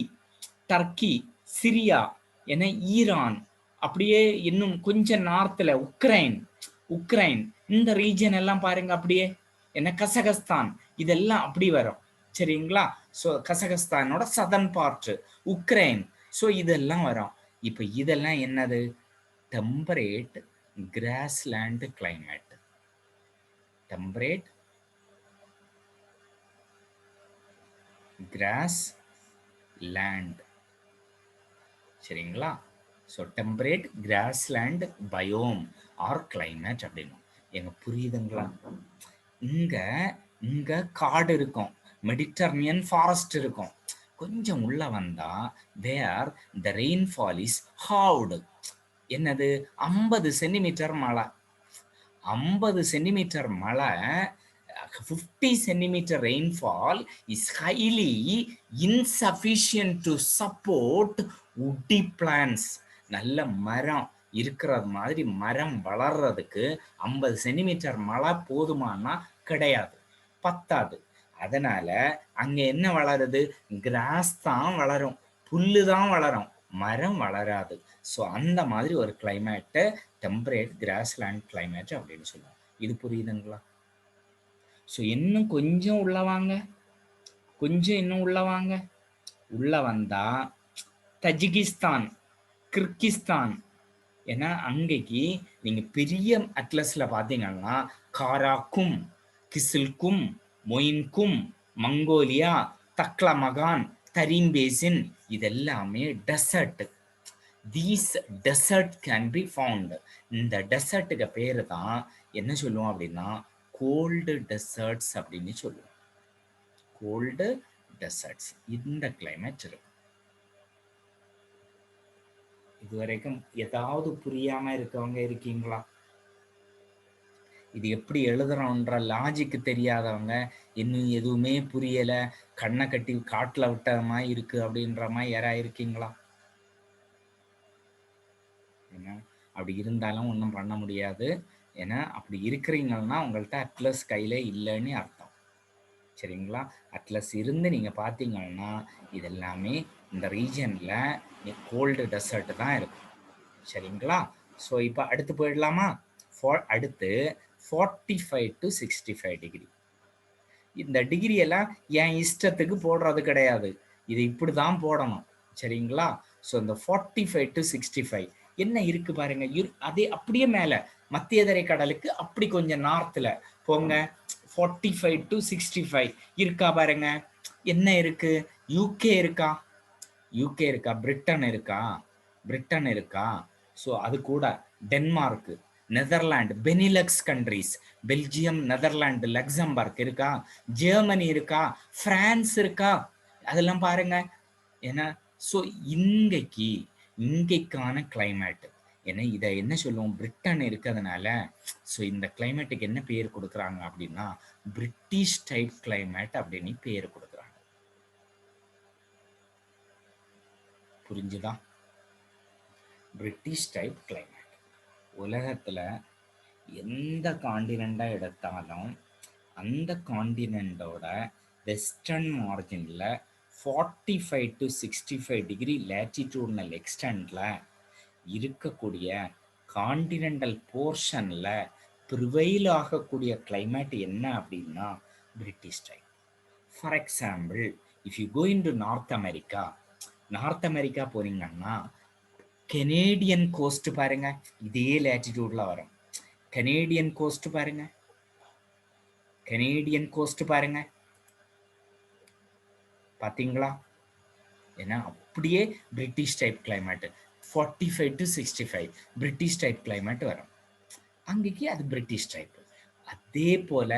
S1: சிரியா, என்ன ஈரான், அப்படியே இன்னும் கொஞ்சம் நார்த்தில் உக்ரைன் இந்த ரீஜன் எல்லாம் பாருங்க, அப்படியே என்ன கசகஸ்தான் இதெல்லாம் அப்படி வரும். சரிங்களா? ஸோ கசகஸ்தானோட சதர்ன் பார்ட் உக்ரைன், ஸோ இதெல்லாம் வரும். இப்போ இதெல்லாம் என்னது? Temperate grassland climate. Temperate grass land. சரிங்களா? So temperate grassland biome or climate அப்படின்னு. எங்க புரியுதுங்களா? இங்க காடு இருக்கும், மெடிட்டரேனியன் ஃபாரஸ்ட் இருக்கும். கொஞ்சம் உள்ள வந்தா தேர் த ரெயின்ஃபால் இஸ் ஹவுடு. என்னது? 50 சென்டிமீட்டர் மழை. 50 சென்டிமீட்டர் மழை, 50 centimetre rainfall is highly insufficient to support woody plants. நல்ல மரம் இருக்கிற மாதிரி மரம் வளர்றதுக்கு 50 சென்டிமீட்டர் மழை போதுமானா கிடையாது, பத்தாது. அதனால அங்க என்ன வளருது? கிராஸ் தான் வளரும், புல்லு தான் வளரும், மரம் வளராது. ஸோ அந்த மாதிரி ஒரு கிளைமேட்டை டெம்பரேட் கிராஸ்லேண்ட் கிளைமேட் அப்படின்னு சொல்லுவோம். இது புரியுதுங்களா? ஸோ இன்னும் கொஞ்சம் உள்ள வாங்க, இன்னும் உள்ள வாங்க. உள்ள வந்தா தஜிகிஸ்தான், கிர்கிஸ்தான். ஏன்னா அங்கேக்கு நீங்க பெரிய அட்லஸ்ல பார்த்தீங்கன்னா Karakum, Kyzylkum, Moyinkum, Mongolia, Taklamakan, Tarim basin இதெல்லாமே desert. These desert can be found. இந்த டெசர்ட்டுக்கு பேரு தான் என்ன சொல்லுவோம் அப்படின்னா கோல்டு டெசர்ட்ஸ் அப்படின்னு சொல்லுவோம். கோல்டு டெசர்ட்ஸ் இந்த கிளைமேட் இருக்கு. இதுவரைக்கும் ஏதாவது புரியாம இருக்கவங்க இருக்கீங்களா? இது எப்படி எழுதுறோன்ற லாஜிக்கு தெரியாதவங்க, இன்னும் எதுவுமே புரியல, கண்ணை கட்டி காட்டுல விட்ட மாதிரி இருக்கு அப்படின்ற மாதிரி யாராவது இருக்கீங்களா? ஏன்னா அப்படி இருந்தாலும் ஒன்றும் பண்ண முடியாது. ஏன்னா அப்படி இருக்கிறீங்கன்னா உங்கள்கிட்ட அட்லஸ் கையில இல்லைன்னு அர்த்தம். சரிங்களா? அட்லஸ் இருந்து நீங்க பார்த்தீங்கன்னா இதெல்லாமே இந்த ரீஜன்ல கோல்டு டெசர்ட் தான் இருக்கும். சரிங்களா? ஸோ இப்போ அடுத்து போயிடலாமா? அடுத்து 45 to 65 டிகிரி. இந்த டிகிரி எல்லாம் என் இஷ்டத்துக்கு போடுறது கிடையாது, இது இப்படி தான் போடணும். சரிங்களா? ஸோ இந்த 45 to 65 என்ன இருக்கு பாருங்க. அதே அப்படியே மேல மத்திய தரை கடலுக்கு அப்படி கொஞ்சம் நார்த்ல போங்க. 45 to 65 இருக்கா பாருங்க. என்ன இருக்கு? யூகே இருக்கா? யூகே இருக்கா? பிரிட்டன் இருக்கா? ஸோ அது கூட Denmark, Netherlands, Benelux countries, Belgium, Netherlands, Luxembourg இருக்கா? ஜெர்மனி இருக்கா? பிரான்ஸ் இருக்கா? அதெல்லாம் பாருங்க. ஏன்னா ஸோ இங்கைக்கான கிளைமேட் ஏன்னா இதை என்ன சொல்லுவோம்? பிரிட்டன் இருக்கிறதுனால ஸோ இந்த கிளைமேட்டுக்கு என்ன பேர் கொடுக்குறாங்க அப்படின்னா பிரிட்டிஷ் டைப் கிளைமேட் அப்படின்னு பேர் கொடுக்குறாங்க. புரிஞ்சுதா? British type climate. உலகத்தில் எந்த காண்டினெண்டா எடுத்தாலும் அந்த காண்டினெண்டோட வெஸ்டர்ன் மார்ஜினில் 45 to 65 டிகிரி லேட்டிடியூட்னல் எக்ஸ்டெண்டில் இருக்கக்கூடிய காண்டினெண்டல் போர்ஷனில் ப்ரிவைல் ஆகக்கூடிய கிளைமேட் என்ன அப்படின்னா British type. For example, if you go in to North America போனீங்கன்னா கெனேடியன் கோஸ்ட் பாருங்க, இதே லேட்டிடியூட்ல வரும். கெனேடியன் கோஸ்ட் பாருங்க, பாத்தீங்களா? ஏன்னா அப்படியே British type climate 45 to 65 British type climate வரும். அங்கேக்கு அது பிரிட்டிஷ் டைப். அதே போல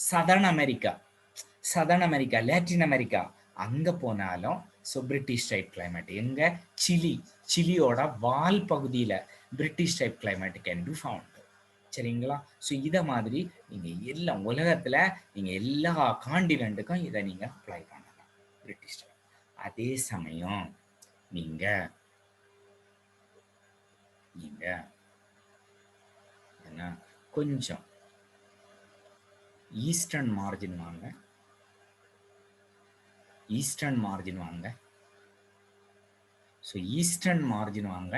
S1: சதர்ன் அமெரிக்கா, லாட்டின் அமெரிக்கா அங்க போனாலும் ஸோ பிரிட்டிஷ் டைப் கிளைமேட். எங்க? சிலியோட வால் பகுதியில British type climate can be found. சரிங்களா? ஸோ இதை மாதிரி நீங்க எல்லா உலகத்துல நீங்க எல்லா காண்டினென்ட்டுக்கும் இதை நீங்க அப்ளை பண்ணலாம், பிரிட்டிஷ் டைப். அதே சமயம் நீங்க என்ன கொஞ்சம் ஈஸ்டர்ன் மார்ஜின் வாங்க. ஸோ ஈஸ்டர்ன் மார்ஜின் வாங்க.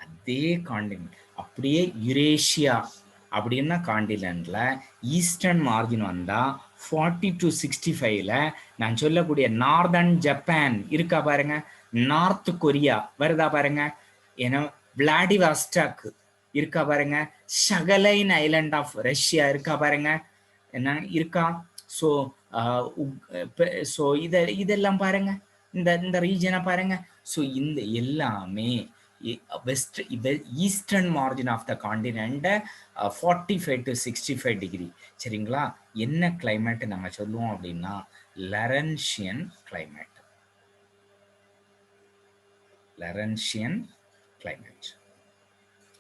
S1: அதே காண்டினென்ட் அப்படியே யுரேஷியா அப்படின்னா காண்டினென்ட்ல ஈஸ்டர்ன் மார்ஜின் வந்தா 40 to 65ல நான் சொல்லக்கூடிய நார்தர்ன் ஜப்பான் இருக்கா பாருங்க, நார்த் கொரியா வருதா பாருங்க, ஏன்னா விளாடிவாஸ்டாக் இருக்கா பாருங்க, ஷகலைன் ஐலண்ட் ஆஃப் ரஷ்யா இருக்கா பாருங்க, என்ன இருக்கா. ஸோ ஸோ இதெல்லாம் பாருங்க, இந்த ரீஜனை பாருங்க. ஸோ இந்த எல்லாமே west eastern margin of the continent 45 to 65 degree. சரிங்களா. என்ன கிளைமேட் நாங்க சொல்லுவோம் அப்படின்னா லரன்ஷியன் கிளைமேட். லரன்ஷியன் கிளைமேட்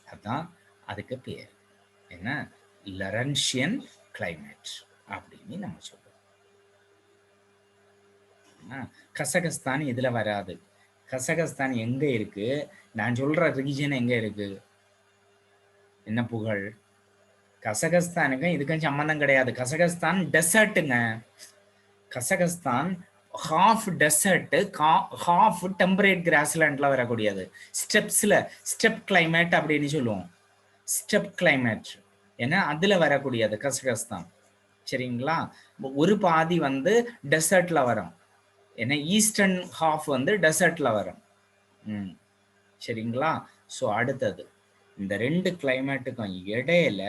S1: அதான் அதுக்கு பேர். என்ன லரன்ஷியன் கிளைமேட் அப்படின்னு நம்ம சொல்லுவோம். கசகஸ்தான் இதுல வராது. கசகஸ்தான் எங்க இருக்கு, நான் சொல்ற ரீஜன் எங்க இருக்கு, என்ன புகழ், கசகஸ்தானுக்கும் இதுக்கும் சம்பந்தம் கிடையாது. கசகஸ்தான் டெசர்ட்டுங்க. Kazakhstan half desert, half temperate கிராஸ்லேண்ட்ல வரக்கூடியது. ஸ்டெப் கிளைமேட் அப்படின்னு சொல்லுவோம். ஸ்டெப் கிளைமேட் ஏன்னா அதுல வரக்கூடியது கசகஸ்தான். சரிங்களா. ஒரு பாதி டெசர்ட்ல வரும், ஏன்னா ஈஸ்டர்ன் ஹாஃப் டெசர்ட்ல வரும். சரிங்களா. ஸோ அடுத்தது இந்த ரெண்டு கிளைமேட்டுக்கும் இடையில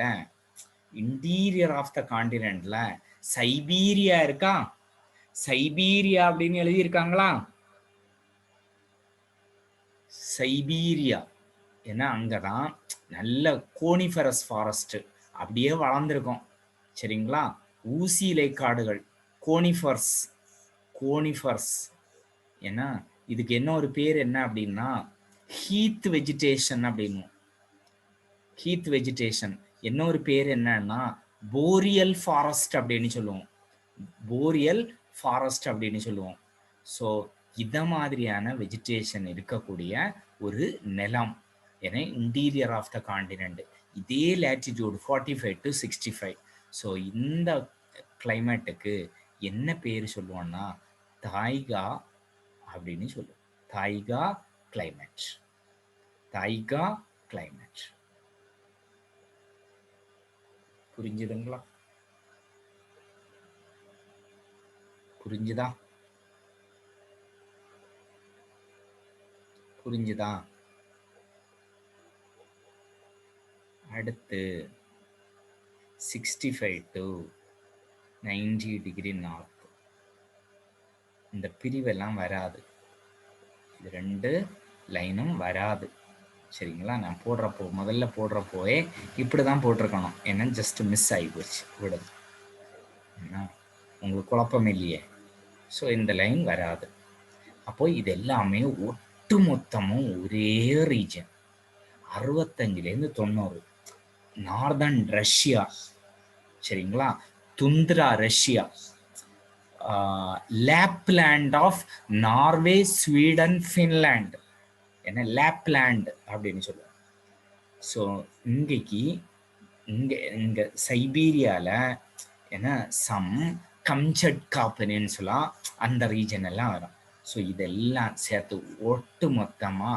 S1: இன்டீரியர் ஆஃப் த காண்டினென்ட்ல சைபீரியா இருக்கா. சைபீரியா அப்படின்னு எழுதியிருக்காங்களா, சைபீரியா. ஏன்னா அங்கதான் நல்ல கோனிஃபரஸ் ஃபாரஸ்ட் அப்படியே வளர்ந்துருக்கும். சரிங்களா. ஊசிலை காடுகள், கோனிஃபர்ஸ். ஏன்னா இதுக்கு என்ன ஒரு பேர் என்ன அப்படின்னா ஹீத் வெஜிடேஷன் அப்படின்னு. ஹீத் வெஜிடேஷன் என்ன ஒரு பேர் என்னன்னா போரியல் ஃபாரஸ்ட் அப்படின்னு சொல்லுவோம். போரியல் ஃபாரஸ்ட் அப்படின்னு சொல்லுவோம். ஸோ இத மாதிரியான வெஜிடேஷன் இருக்கக்கூடிய ஒரு நிலம். ஏன்னா இன்டீரியர் ஆஃப் த காண்டினென்ட் இதே லேட்டிடியூட் 45 to 65. ஸோ இந்த கிளைமேட்டுக்கு என்ன பேர் சொல்லுவோம்னா தாய்கா அப்படின்னு சொல்லுவோம். தாய்கா கிளைமேட். தாய்கா கிளைமேட். புரிஞ்சுதுங்களா? புரிஞ்சுதா? புரிஞ்சுதா? அடுத்து 65 to 90 டிகிரி நார்த். இந்த பிரிவெல்லாம் வராது, இது ரெண்டு லைனும் வராது. சரிங்களா. நான் முதல்ல போடுறப்போவே இப்படிதான் போட்டிருக்கணும், ஏன்னா ஜஸ்ட் மிஸ் ஆகி போச்சு விடுது, உங்களுக்கு குழப்பம் இல்லையே. ஸோ இந்த லைன் வராது. அப்போ இது எல்லாமே ஒட்டு மொத்தமும் ஒரே ரீஜன் 65லேருந்து 90. Northern Russia. சரிங்களா. Tundra Russia, Lapland of Norway, Sweden, Finland. என்ன லேப்லேண்ட் அப்படின்னு சொல்லுவோம். ஸோ இங்க சைபீரியால என்ன சம் கம்சட்கா பெனின்சுலா அந்த ரீஜன் எல்லாம் வரும். ஸோ இதெல்லாம் சேர்த்து ஒட்டு மொத்தமா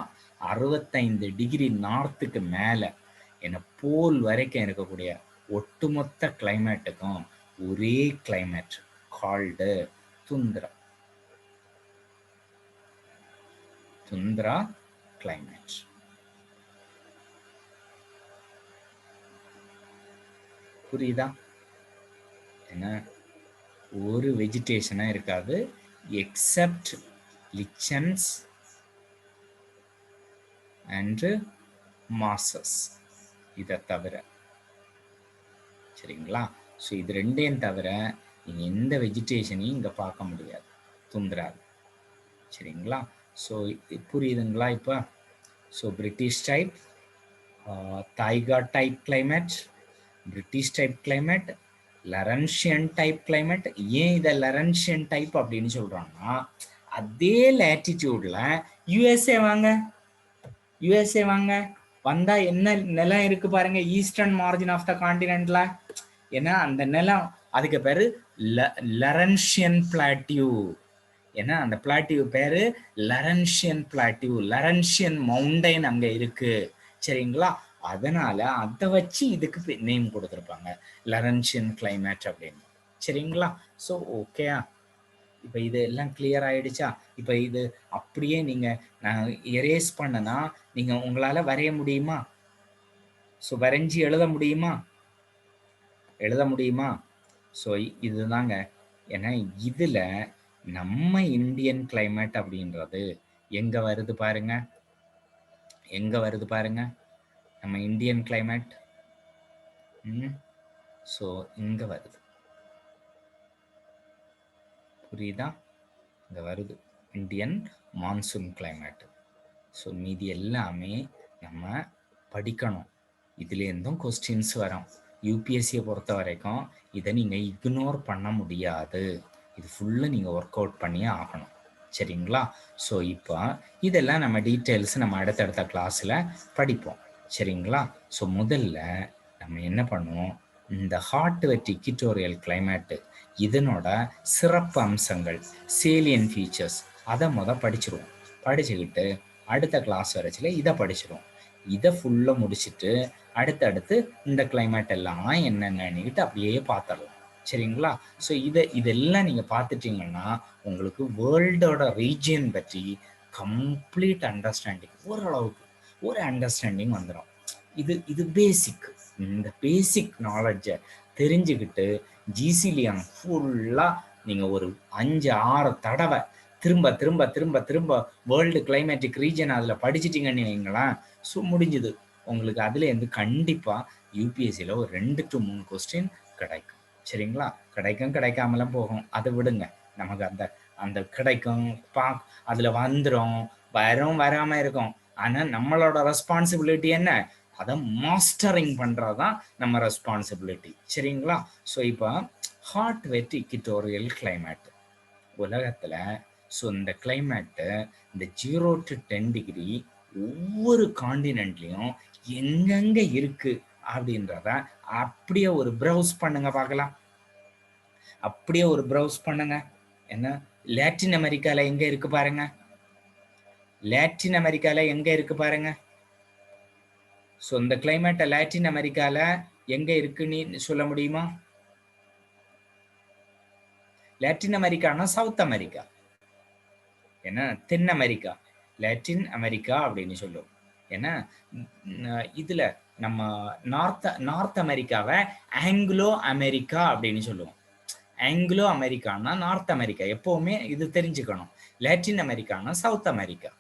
S1: 65 டிகிரி நார்த்துக்கு மேல என்ன போல் வரைக்கும் இருக்கக்கூடிய ஒட்டுமொத்த கிளைமேட்டுக்கும் ஒரே கிளைமேட் கால்டு துந்திரா கிளைமேட். புரியுதா? என்ன ஒரு வெஜிடேஷனா இருக்காது எக்ஸப்ட் லிச்சன்ஸ் அண்ட் மாசஸ், இதை தவிர. சரிங்களா. ஸோ இது ரெண்டையும் தவிர நீங்க எந்த வெஜிடேஷனையும் இங்க பார்க்க முடியாது துந்திராது. சரிங்களா. ஸோ புரியுதுங்களா இப்போ? So British type, taiga type climate, British type climate, Laurentian type climate. ஏன் இதை லரன்ஷியன் டைப் அப்படின்னு சொல்றாங்கன்னா அதே லேட்டிடியூட்ல யுஎஸ்ஏ வாங்க வந்தா என்ன நிலம் இருக்கு பாருங்க ஈஸ்டர்ன் மார்ஜின் ஆஃப் த காண்டினென்ட்ல. ஏன்னா அந்த நிலம் அதுக்கு பேரு லரன்ஷியன் பிளாட்டியூ. ஏன்னா அந்த பிளாட்டியூ பேரு லரன்ஷியன் பிளாட்டியூ, லரன்ஷியன் மவுண்டைன் அங்க இருக்கு. சரிங்களா? அதனால அதை வச்சு இதுக்கு நேம் கொடுத்துருப்பாங்க, லரன்ஷியன் கிளைமேட் அப்படின்னு. சரிங்களா? ஸோ ஓகேயா? இப்போ இது எல்லாம் கிளியர் ஆயிடுச்சா? இப்போ இது அப்படியே நீங்கள் நான் எரேஸ் பண்ணனா நீங்கள் உங்களால் வரைய முடியுமா? ஸோ வரைஞ்சி எழுத முடியுமா? எழுத முடியுமா? ஸோ இதுதாங்க. ஏன்னா இதில் நம்ம இந்தியன் கிளைமேட் அப்படின்றது எங்கே வருது பாருங்க, எங்கே வருது பாருங்க நம்ம இந்தியன் கிளைமேட். ஸோ இங்கே வருது, புரியுதா? இங்கே வருது இந்தியன் மான்சூன் கிளைமேட். ஸோ மீதி எல்லாமே நம்ம படிக்கணும். இதுலேருந்தும் கொஸ்டின்ஸ் வரும். யூபிஎஸ்சியை பொறுத்த வரைக்கும் இதை நீங்கள் இக்னோர் பண்ண முடியாது. இது ஃபுல்லாக நீங்கள் ஒர்க் அவுட் பண்ணியே ஆகணும். சரிங்களா? ஸோ இப்போ இதெல்லாம் நம்ம டீட்டெயில்ஸ் நம்ம அடுத்தடுத்த கிளாஸில் படிப்போம். சரிங்களா? ஸோ முதல்ல நம்ம என்ன பண்ணுவோம், இந்த ஹாட் வெட் இக்விட்டோரியல் கிளைமேட்டு இதனோட சிறப்பு அம்சங்கள், சேலியன் ஃபீச்சர்ஸ் அதை படிச்சிருவோம். படிச்சுக்கிட்டு அடுத்த கிளாஸ் வரைச்சில் இதை படிச்சிருவோம். இதை ஃபுல்லாக முடிச்சுட்டு அடுத்தடுத்து இந்த கிளைமேட் எல்லாம் என்னென்னுட்டு அப்படியே பார்த்துடலாம். சரிங்களா? ஸோ இதெல்லாம் நீங்கள் பார்த்துட்டிங்கன்னா உங்களுக்கு வேர்ல்டோட ரீஜியன் பற்றி கம்ப்ளீட் அண்டர்ஸ்டாண்டிங், ஓரளவுக்கு ஒரு அண்டர்ஸ்டாண்டிங் வந்துடும். இது பேசிக். இந்த பேசிக் நாலேஜை தெரிஞ்சுக்கிட்டு ஜிசிலியான் ஃபுல்லாக நீங்கள் ஒரு 5-6 தடவை திரும்ப திரும்ப திரும்ப திரும்ப வேர்ல்டு கிளைமேட்டிக் ரீஜன் அதில் படிச்சிட்டிங்கன்னு வைங்களேன், ஸோ முடிஞ்சுது உங்களுக்கு. அதுலேருந்து கண்டிப்பாக யூபிஎஸ்சியில் ஒரு 2 to 3 கொஸ்டின் கிடைக்கும். சரிங்களா? கிடைக்காமலாம் போகும், அதை விடுங்க. நமக்கு அந்த அந்த கிடைக்கும் அதில் வந்துடும், வராமல் இருக்கும். ஆனால் நம்மளோட ரெஸ்பான்சிபிலிட்டி என்ன, அதை மாஸ்டரிங் பண்ணுறது தான் நம்ம ரெஸ்பான்சிபிலிட்டி. சரிங்களா? ஸோ இப்போ ஹாட் வெட் இக்விட்டோரியல் கிளைமேட் உலகத்தில், ஸோ இந்த கிளைமேட்டு இந்த 0 to 10 டிகிரி ஒவ்வொரு காண்டினென்ட்லேயும் எங்கெங்கே இருக்குது அப்படின்றத அப்படியே ஒரு ப்ரௌஸ் பண்ணுங்க பார்க்கலாம். அப்படியே ஒரு ப்ரௌஸ் பண்ணுங்க. என்ன, லாட்டின் அமெரிக்காவில் எங்கே இருக்குது பாருங்க, லாட்டின் அமெரிக்காவில் எங்கே இருக்குது பாருங்க. ஸோ இந்த கிளைமேட்டை லாட்டின் அமெரிக்காவில் எங்கே இருக்குன்னு சொல்ல முடியுமா? லாட்டின் அமெரிக்கானா சவுத் அமெரிக்கா, ஏன்னா தென் அமெரிக்கா, லாட்டின் அமெரிக்கா அப்படின்னு சொல்லுவோம். ஏன்னா இதில் நம்ம நார்த் அமெரிக்காவை ஆங்கிலோ அமெரிக்கா அப்படின்னு சொல்லுவோம். ஆங்கிலோ அமெரிக்கானா நார்த் அமெரிக்கா, எப்போவுமே இது தெரிஞ்சுக்கணும். Latin Americana south America.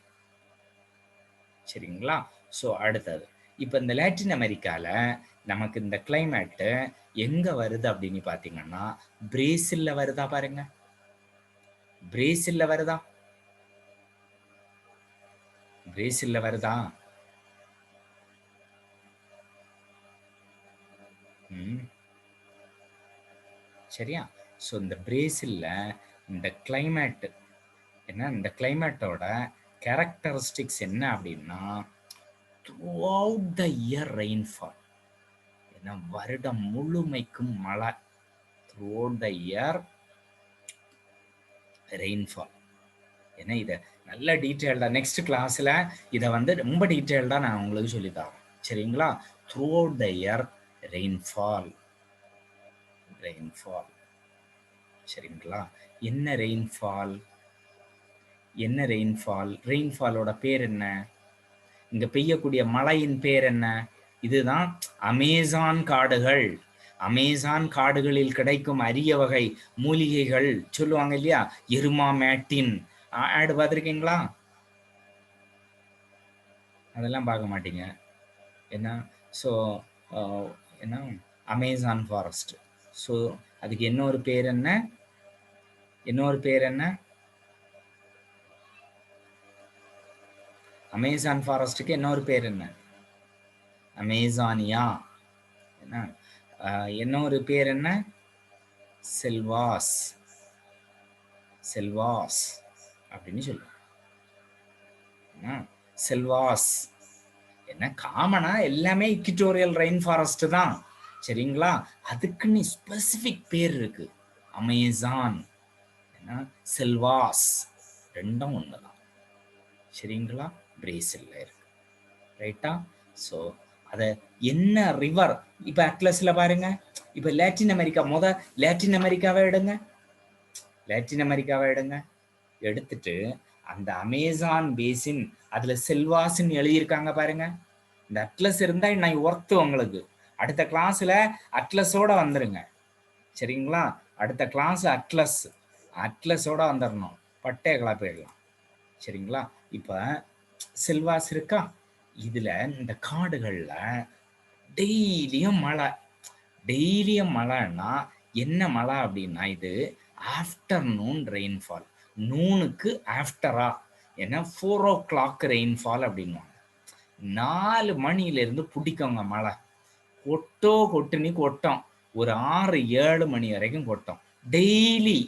S1: சரிங்களா? ஸோ அடுத்தது இப்போ இந்த லாட்டின் அமெரிக்காவில் நமக்கு இந்த கிளைமேட்டு எங்கே வருது அப்படின்னு பார்த்தீங்கன்னா பிரேசிலில் வருதா பாருங்க. பிரேசிலில் வருதா? பிரேசிலில் வருதா? சரியா? ஸோ இந்த பிரேசிலில் இந்த கிளைமேட்டு என்ன, இந்த கிளைமேட்டோட கேரக்டரிஸ்டிக்ஸ் என்ன அப்படின்னா through out the year rainfall. ஏன்னா வருடம் முழுமைக்கும் மழை, through out the year rainfall. ஏன்னா இதை நல்ல டீட்டெயில்டாக நெக்ஸ்ட் கிளாஸில் இதை ரொம்ப டீட்டெயில்டாக நான் உங்களுக்கு சொல்லித்தரேன். சரிங்களா? Through out the year rainfall. சரிங்களா? என்ன ரெயின்ஃபால், என்ன ரெயின்ஃபால், ரெயின்ஃபாலோட பேர் என்ன, இங்க பெய்யக்கூடிய மழையின் பேர் என்ன? இதுதான் அமேசான் காடுகள். அமேசான் காடுகளில் கிடைக்கும் அரிய வகை மூலிகைகள் சொல்லுவாங்க இல்லையா, எருமா மேட்டின் ஆடு பார்த்துருக்கீங்களா? அதெல்லாம் பார்க்க மாட்டீங்க. என்ன, ஸோ என்ன அமேசான் ஃபாரஸ்ட். ஸோ அதுக்கு இன்னொரு பேர் என்ன, இன்னொரு பேர் என்ன, அமேசான் ஃபாரஸ்ட்டுக்கு இன்னொரு பேர் என்ன, அமேசானியா. என்ன, இன்னொரு பேர் என்ன, செல்வாஸ். செல்வாஸ் அப்படின்னு சொல்லுவோம். செல்வாஸ் என்ன, காமனா எல்லாமே இக்விட்டோரியல் ரெயின் ஃபாரஸ்ட் தான். சரிங்களா? அதுக்குன்னு ஸ்பெசிபிக் பேர் இருக்கு, அமேசான், செல்வாஸ், ரெண்டும் ஒண்ணுதான். சரிங்களா? பிரேசில்ல இருக்கு. ரைட்டா? ஸோ அதை என்ன ரிவர் இப்போ அட்லஸில் பாருங்க, இப்போ லாட்டின் அமெரிக்கா லாட்டின் அமெரிக்காவை எடுங்க, லாட்டின் அமெரிக்காவை எடுத்துட்டு அந்த அமேசான் பேசின் அதுல செல்வாஸ்ன்னு எழுதியிருக்காங்க பாருங்க. இந்த அட்லஸ் இருந்தா நான் ஒர்த்து உங்களுக்கு. அடுத்த கிளாஸ்ல அட்லஸோட வந்துருங்க சரிங்களா? அடுத்த கிளாஸ் அட்லஸோட வந்துடணும், பட்டே கிளப்பிடலாம் சரிங்களா? இப்ப செல்வாஸ் இருக்கா, இதுல இந்த காடுகள்ல டெய்லியும் மழைன்னா என்ன மழை அப்படின்னா, இது ஆஃப்டர்நூன் ரெயின்ஃபால், நூனுக்கு ஆஃப்டரா ஏன்னா 4 o'clock ரெயின்ஃபால் அப்படின்வாங்க. 4 மணியிலிருந்து பிடிக்கோங்க மழை, கொட்டுனி கொட்டும், ஒரு 6-7 மணி வரைக்கும் கொட்டும். டெய்லி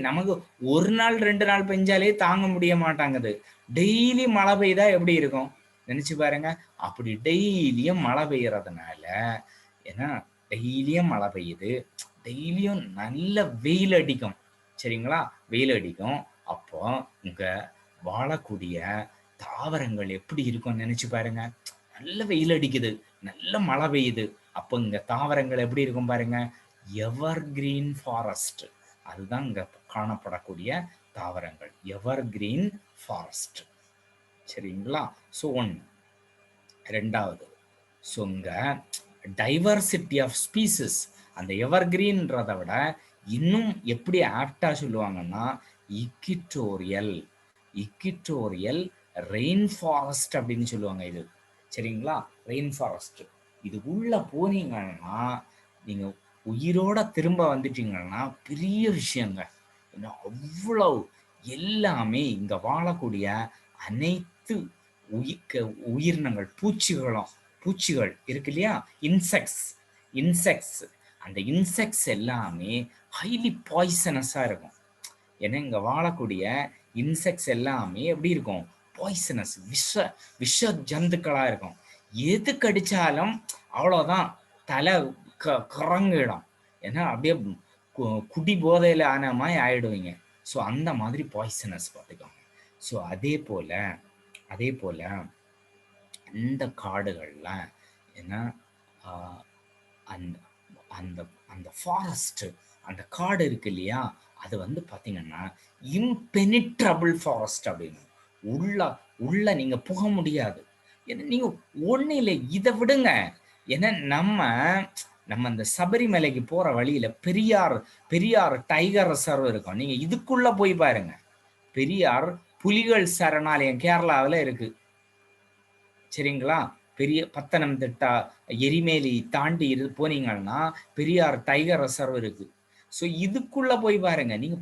S1: நமக்கு ஒரு நாள் 2 நாள் பெஞ்சாலே தாங்க முடிய மாட்டாங்குது. டெய்லி மழை பெய்தா எப்படி இருக்கும் நினைச்சு பாருங்க. அப்படி டெய்லியும் மழை பெய்யறதுனால ஏன்னா டெய்லியும் மழை பெய்யுது, டெய்லியும் நல்ல வெயில் அடிக்கும் சரிங்களா? வெயில் அடிக்கும். அப்போ இங்க வாழக்கூடிய தாவரங்கள் எப்படி இருக்கும் நினைச்சு பாருங்க. நல்ல வெயில் அடிக்குது, நல்ல மழை பெய்யுது, அப்போ இங்க தாவரங்கள் எப்படி இருக்கும் பாருங்க. எவர் கிரீன் ஃபாரஸ்ட், அதுதான் இங்க காணப்படக்கூடிய தாவரங்கள், எவர் கிரீன் ஃபாரஸ்ட் சரிங்களா? ஸோ 1. 2வது, ஸோ இங்க டைவர்சிட்டி ஆஃப் ஸ்பீசிஸ், அந்த எவர் கிரீன்றதை விட இன்னும் எப்படி ஆப்டா சொல்லுவாங்கன்னா இக்விட்டோரியல் ரெயின் ஃபாரஸ்ட் அப்படின்னு சொல்லுவாங்க இது சரிங்களா? Rain forest. இது உள்ள போனீங்கன்னா நீங்க உயிரோட திரும்ப வந்துட்டீங்கன்னா பெரிய விஷயங்க. அவ்வளவு எல்லாமே இங்க வாழக்கூடிய அனைத்து உயிரினங்கள், பூச்சிகள் இருக்கு இல்லையா, இன்செக்ட்ஸ், அந்த இன்செக்ட்ஸ் எல்லாமே ஹைலி பாய்சனஸா இருக்கும். ஏன்னா இங்க வாழக்கூடிய இன்செக்ட்ஸ் எல்லாமே எப்படி இருக்கும், பாய்சனஸ், விஷ ஜந்துக்களா இருக்கும். எது கடிச்சாலும் அவ்வளோதான், தலை கறங்கிடும். ஏன்னா அப்படியே குடி போதையில ஆன மாதிரி ஆயிடுவீங்க. ஸோ அந்த மாதிரி பாய்சனஸ் பார்த்துக்கோங்க. ஸோ அதே போல இந்த காடுகள்ல ஏன்னா அந்த அந்த அந்த ஃபாரஸ்ட், அந்த காடு இருக்கு இல்லையா, அது வந்து பார்த்தீங்கன்னா இம்பெனிட்ரபிள் ஃபாரஸ்ட் அப்படின்னு. உள்ள நீங்க புக முடியாது. ஏன்னா நீங்க ஒண்ணு இல்லை, இதை விடுங்க. ஏன்னா நம்ம அந்த சபரிமலைக்கு போற வழியில பெரியார் டைகர் ரிசர்வ் இருக்கும். நீங்க இதுக்குள்ள போய் பாருங்க, பெரியார் புலிகள் சரணாலயம் கேரளாவில் இருக்கு சரிங்களா? பெரிய பத்தனம்திட்டா எரிமேலி தாண்டி போனீங்கன்னா பெரியார் டைகர் ரிசர்வ் இருக்கு. ஸோ இதுக்குள்ள போய் பாருங்க, நீங்க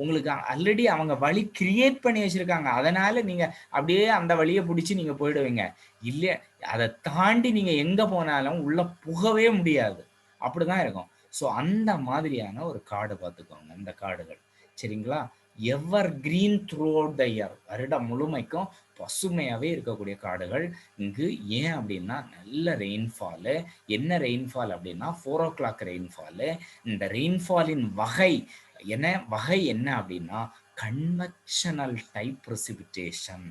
S1: உங்களுக்கு ஆல்ரெடி அவங்க வழி கிரியேட் பண்ணி வச்சிருக்காங்க, அதனால நீங்க அப்படியே அந்த வழியை பிடிச்சி நீங்க போயிடுவீங்க. இல்லை, அதை தாண்டி நீங்க எங்க போனாலும் உள்ள புகவே முடியாது, அப்படிதான் இருக்கும். ஸோ அந்த மாதிரியான ஒரு காடு பார்த்துக்கோங்க இந்த காடுகள் சரிங்களா? எவர் green through out the year, வருடம் முழுமைக்கும் பசுமையாகவே இருக்கக்கூடிய காடுகள் இங்கு. ஏன் அப்படின்னா நல்ல ரெயின்ஃபாலு. என்ன ரெயின்ஃபால் அப்படின்னா 4 o'clock ரெயின்ஃபாலு. இந்த ரெயின்ஃபாலின் வகை என்ன அப்படின்னா convectional type precipitation,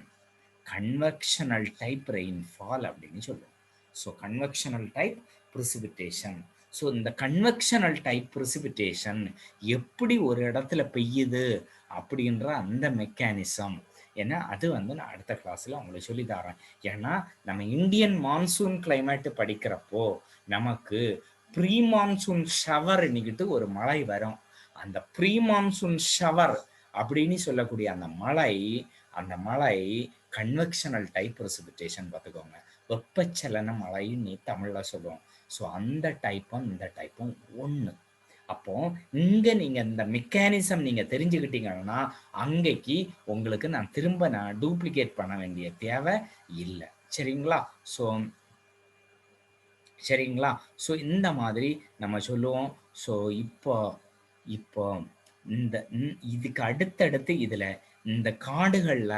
S1: convectional type rainfall அப்படின்னு சொல்லுவோம். So convectional type precipitation. So இந்த கன்வெக்ஷனல் டைப் பிரெசிபிட்டேஷன் எப்படி ஒரு இடத்துல பெய்யுது அப்படின்ற அந்த மெக்கானிசம், ஏன்னா அது வந்து நான் அடுத்த கிளாஸில் உங்களுக்கு சொல்லி தரேன். ஏன்னா நம்ம இந்தியன் மான்சூன் கிளைமேட்டு படிக்கிறப்போ நமக்கு ப்ரீ மான்சூன் ஷவர் இன்னைக்கிட்டு ஒரு மழை வரும். அந்த ப்ரீ மான்சூன் ஷவர் அப்படின்னு சொல்லக்கூடிய அந்த மழை கன்வெக்ஷனல் டைப் பிரெசிபிட்டேஷன் பார்த்துக்கோங்க. வெப்பச்சலன மழைன்னு தமிழில் சொல்லுவோம். ஸோ அந்த டைப்பும் இந்த டைப்பும் ஒன்று. அப்போ இங்க நீங்க இந்த மெக்கானிசம் நீங்க தெரிஞ்சுக்கிட்டீங்கன்னா அங்கேக்கு உங்களுக்கு நான் திரும்ப டூப்ளிகேட் பண்ண வேண்டிய தேவை இல்லை சரிங்களா? ஸோ இந்த மாதிரி நம்ம சொல்லுவோம். ஸோ இப்போ இதுக்கு அடுத்தடுத்து இதுல இந்த காடுகள்ல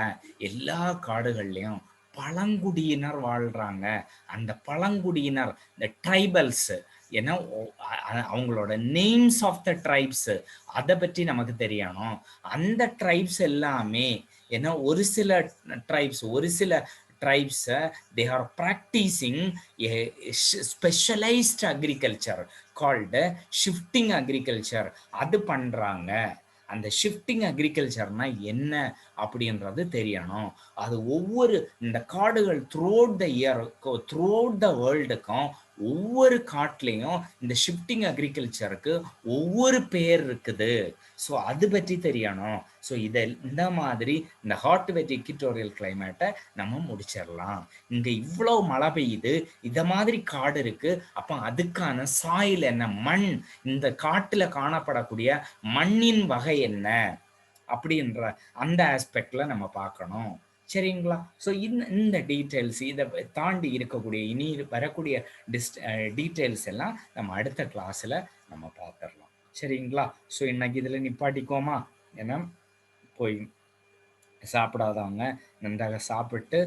S1: எல்லா காடுகள்லையும் பழங்குடியினர் வாழ்றாங்க. அந்த பழங்குடியினர், இந்த ட்ரைபல்ஸ், ஏன்னா அவங்களோட நேம்ஸ் ஆஃப் த ட்ரைப்ஸ் அதை பற்றி நமக்கு தெரியணும். அந்த ட்ரைப்ஸ் எல்லாமே ஏன்னா ஒரு சில tribes, they are practicing a specialized agriculture called shifting agriculture. அது பண்றாங்க. அந்த ஷிஃப்டிங் அக்ரிகல்ச்சர்னா என்ன அப்படின்றது தெரியணும். அது ஒவ்வொரு இந்த காடுகள் த்ரூஅவுட் த இயர், த்ரூஅவுட் த வேர்ல்டுக்கும் ஒவ்வொரு காட்டுலையும் இந்த ஷிஃப்டிங் அக்ரிகல்ச்சருக்கு ஒவ்வொரு பேர் இருக்குது. ஸோ அது பற்றி தெரியணும். ஸோ இதை இந்த மாதிரி இந்த ஹாட் வெட் இக்விட்டோரியல் கிளைமேட்டை நம்ம முடிச்சிடலாம். இங்கே இவ்வளோ மழை பெய்யுது, இதை மாதிரி காடு இருக்கு, அப்போ அதுக்கான சாயில் என்ன, மண், இந்த காட்டில் காணப்படக்கூடிய மண்ணின் வகை என்ன அப்படின்ற அந்த ஆஸ்பெக்ட்ல நம்ம பார்க்கணும். சரிங்களா? ஸோ இந்த டீட்டெயில்ஸ், இதை தாண்டி இருக்கக்கூடிய இனி வரக்கூடிய டீட்டெயில்ஸ் எல்லாம் நம்ம அடுத்த கிளாஸில் நம்ம பார்த்துடலாம். சரிங்களா? ஸோ இன்னைக்கு இதில் நிப்பாட்டிக்கோமா? ஏன்னா போய் சாப்பிடாதவங்க நன்றாக சாப்பிட்டு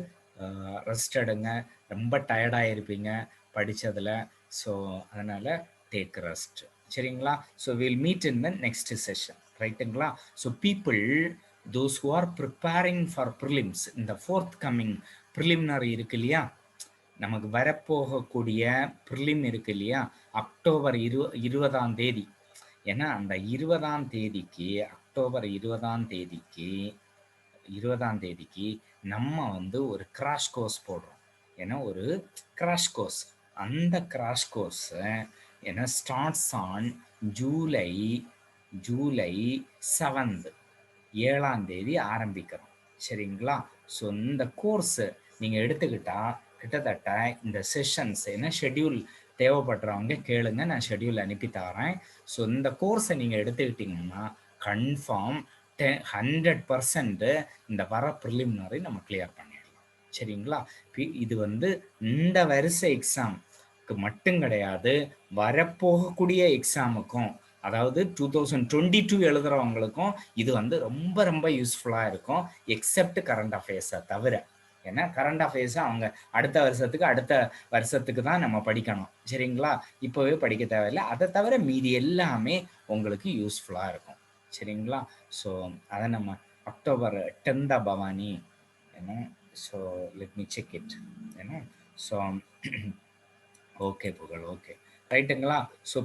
S1: ரெஸ்ட் எடுங்க. ரொம்ப டயர்டாக இருப்பீங்க படித்ததில். ஸோ அதனால் டேக் ரெஸ்ட். சரிங்களா? So will meet in the next session. ரைட்டுங்களா? So people those who are preparing for prelims, இந்த ஃபோர்த் கம்மிங் ப்ரிலிமினரி இருக்கு இல்லையா, நமக்கு வரப்போகக்கூடிய ப்ரிலிம் இருக்கு இல்லையா, அக்டோபர் 20ஆம் தேதி. ஏன்னா அந்த 20ஆம் தேதிக்கு, அக்டோபர் 20ஆம் தேதிக்கு நம்ம வந்து ஒரு கிராஷ் கோர்ஸ் போடுறோம். ஏன்னா ஒரு கிராஷ் கோர்ஸ், அந்த கிராஷ் கோர்ஸ் ஏன்னா ஸ்டார்ட்ஸ் ஆன் ஜூலை 7th, 7ஆம் தேதி ஆரம்பிக்கிறோம். சரிங்களா? ஸோ இந்த கோர்ஸு நீங்கள் எடுத்துக்கிட்டால் கிட்டத்தட்ட இந்த செஷன்ஸ் என்ன ஷெட்யூல் தேவைப்படுறவங்க கேளுங்க, நான் ஷெட்யூல் அனுப்பி தரேன். ஸோ இந்த கோர்ஸை நீங்கள் எடுத்துக்கிட்டிங்கன்னா கன்ஃபார்ம் 100% இந்த வர ப்ரிலிமினரி நம்ம கிளியர் பண்ணிடலாம். சரிங்களா? இது வந்து இந்த வருஷ எக்ஸாமுக்கு மட்டும் கிடையாது, வரப்போகக்கூடிய எக்ஸாமுக்கும், அதாவது 2022 எழுதுறவங்களுக்கும் இது வந்து ரொம்ப ரொம்ப யூஸ்ஃபுல்லாக இருக்கும். எக்ஸப்ட் கரண்ட் அஃபேர்ஸை தவிர. ஏன்னா கரண்ட் அஃபேர்ஸை அவங்க அடுத்த வருஷத்துக்கு தான் நம்ம படிக்கணும். சரிங்களா? இப்போவே படிக்க தேவையில்லை. அதை தவிர மீதி எல்லாமே உங்களுக்கு யூஸ்ஃபுல்லாக இருக்கும். சரிங்களா? ஸோ அதை நம்ம அக்டோபர் 10 பவானி ஏன்னா, so let me check it. ஏன்னா ஸோ ஓகே புகழ், ஓகே ரைட்டுங்களா? ஸோ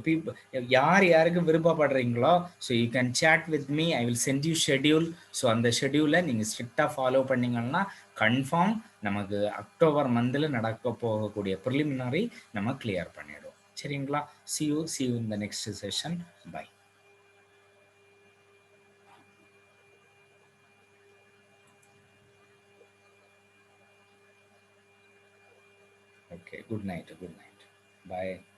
S1: யாருக்கு விருப்பப்படுறீங்களோ so you can chat with me, I will send you schedule. So அந்த ஷெட்யூலை நீங்கள் ஸ்ட்ரிக்டாக ஃபாலோ பண்ணிங்கன்னா கன்ஃபார்ம் நமக்கு அக்டோபர் மந்தில் நடக்க போகக்கூடிய ப்ரிலிமினரி நம்ம கிளியர் பண்ணிடுவோம். சரிங்களா? see you in the next session. Bye. Okay, good night. Bye.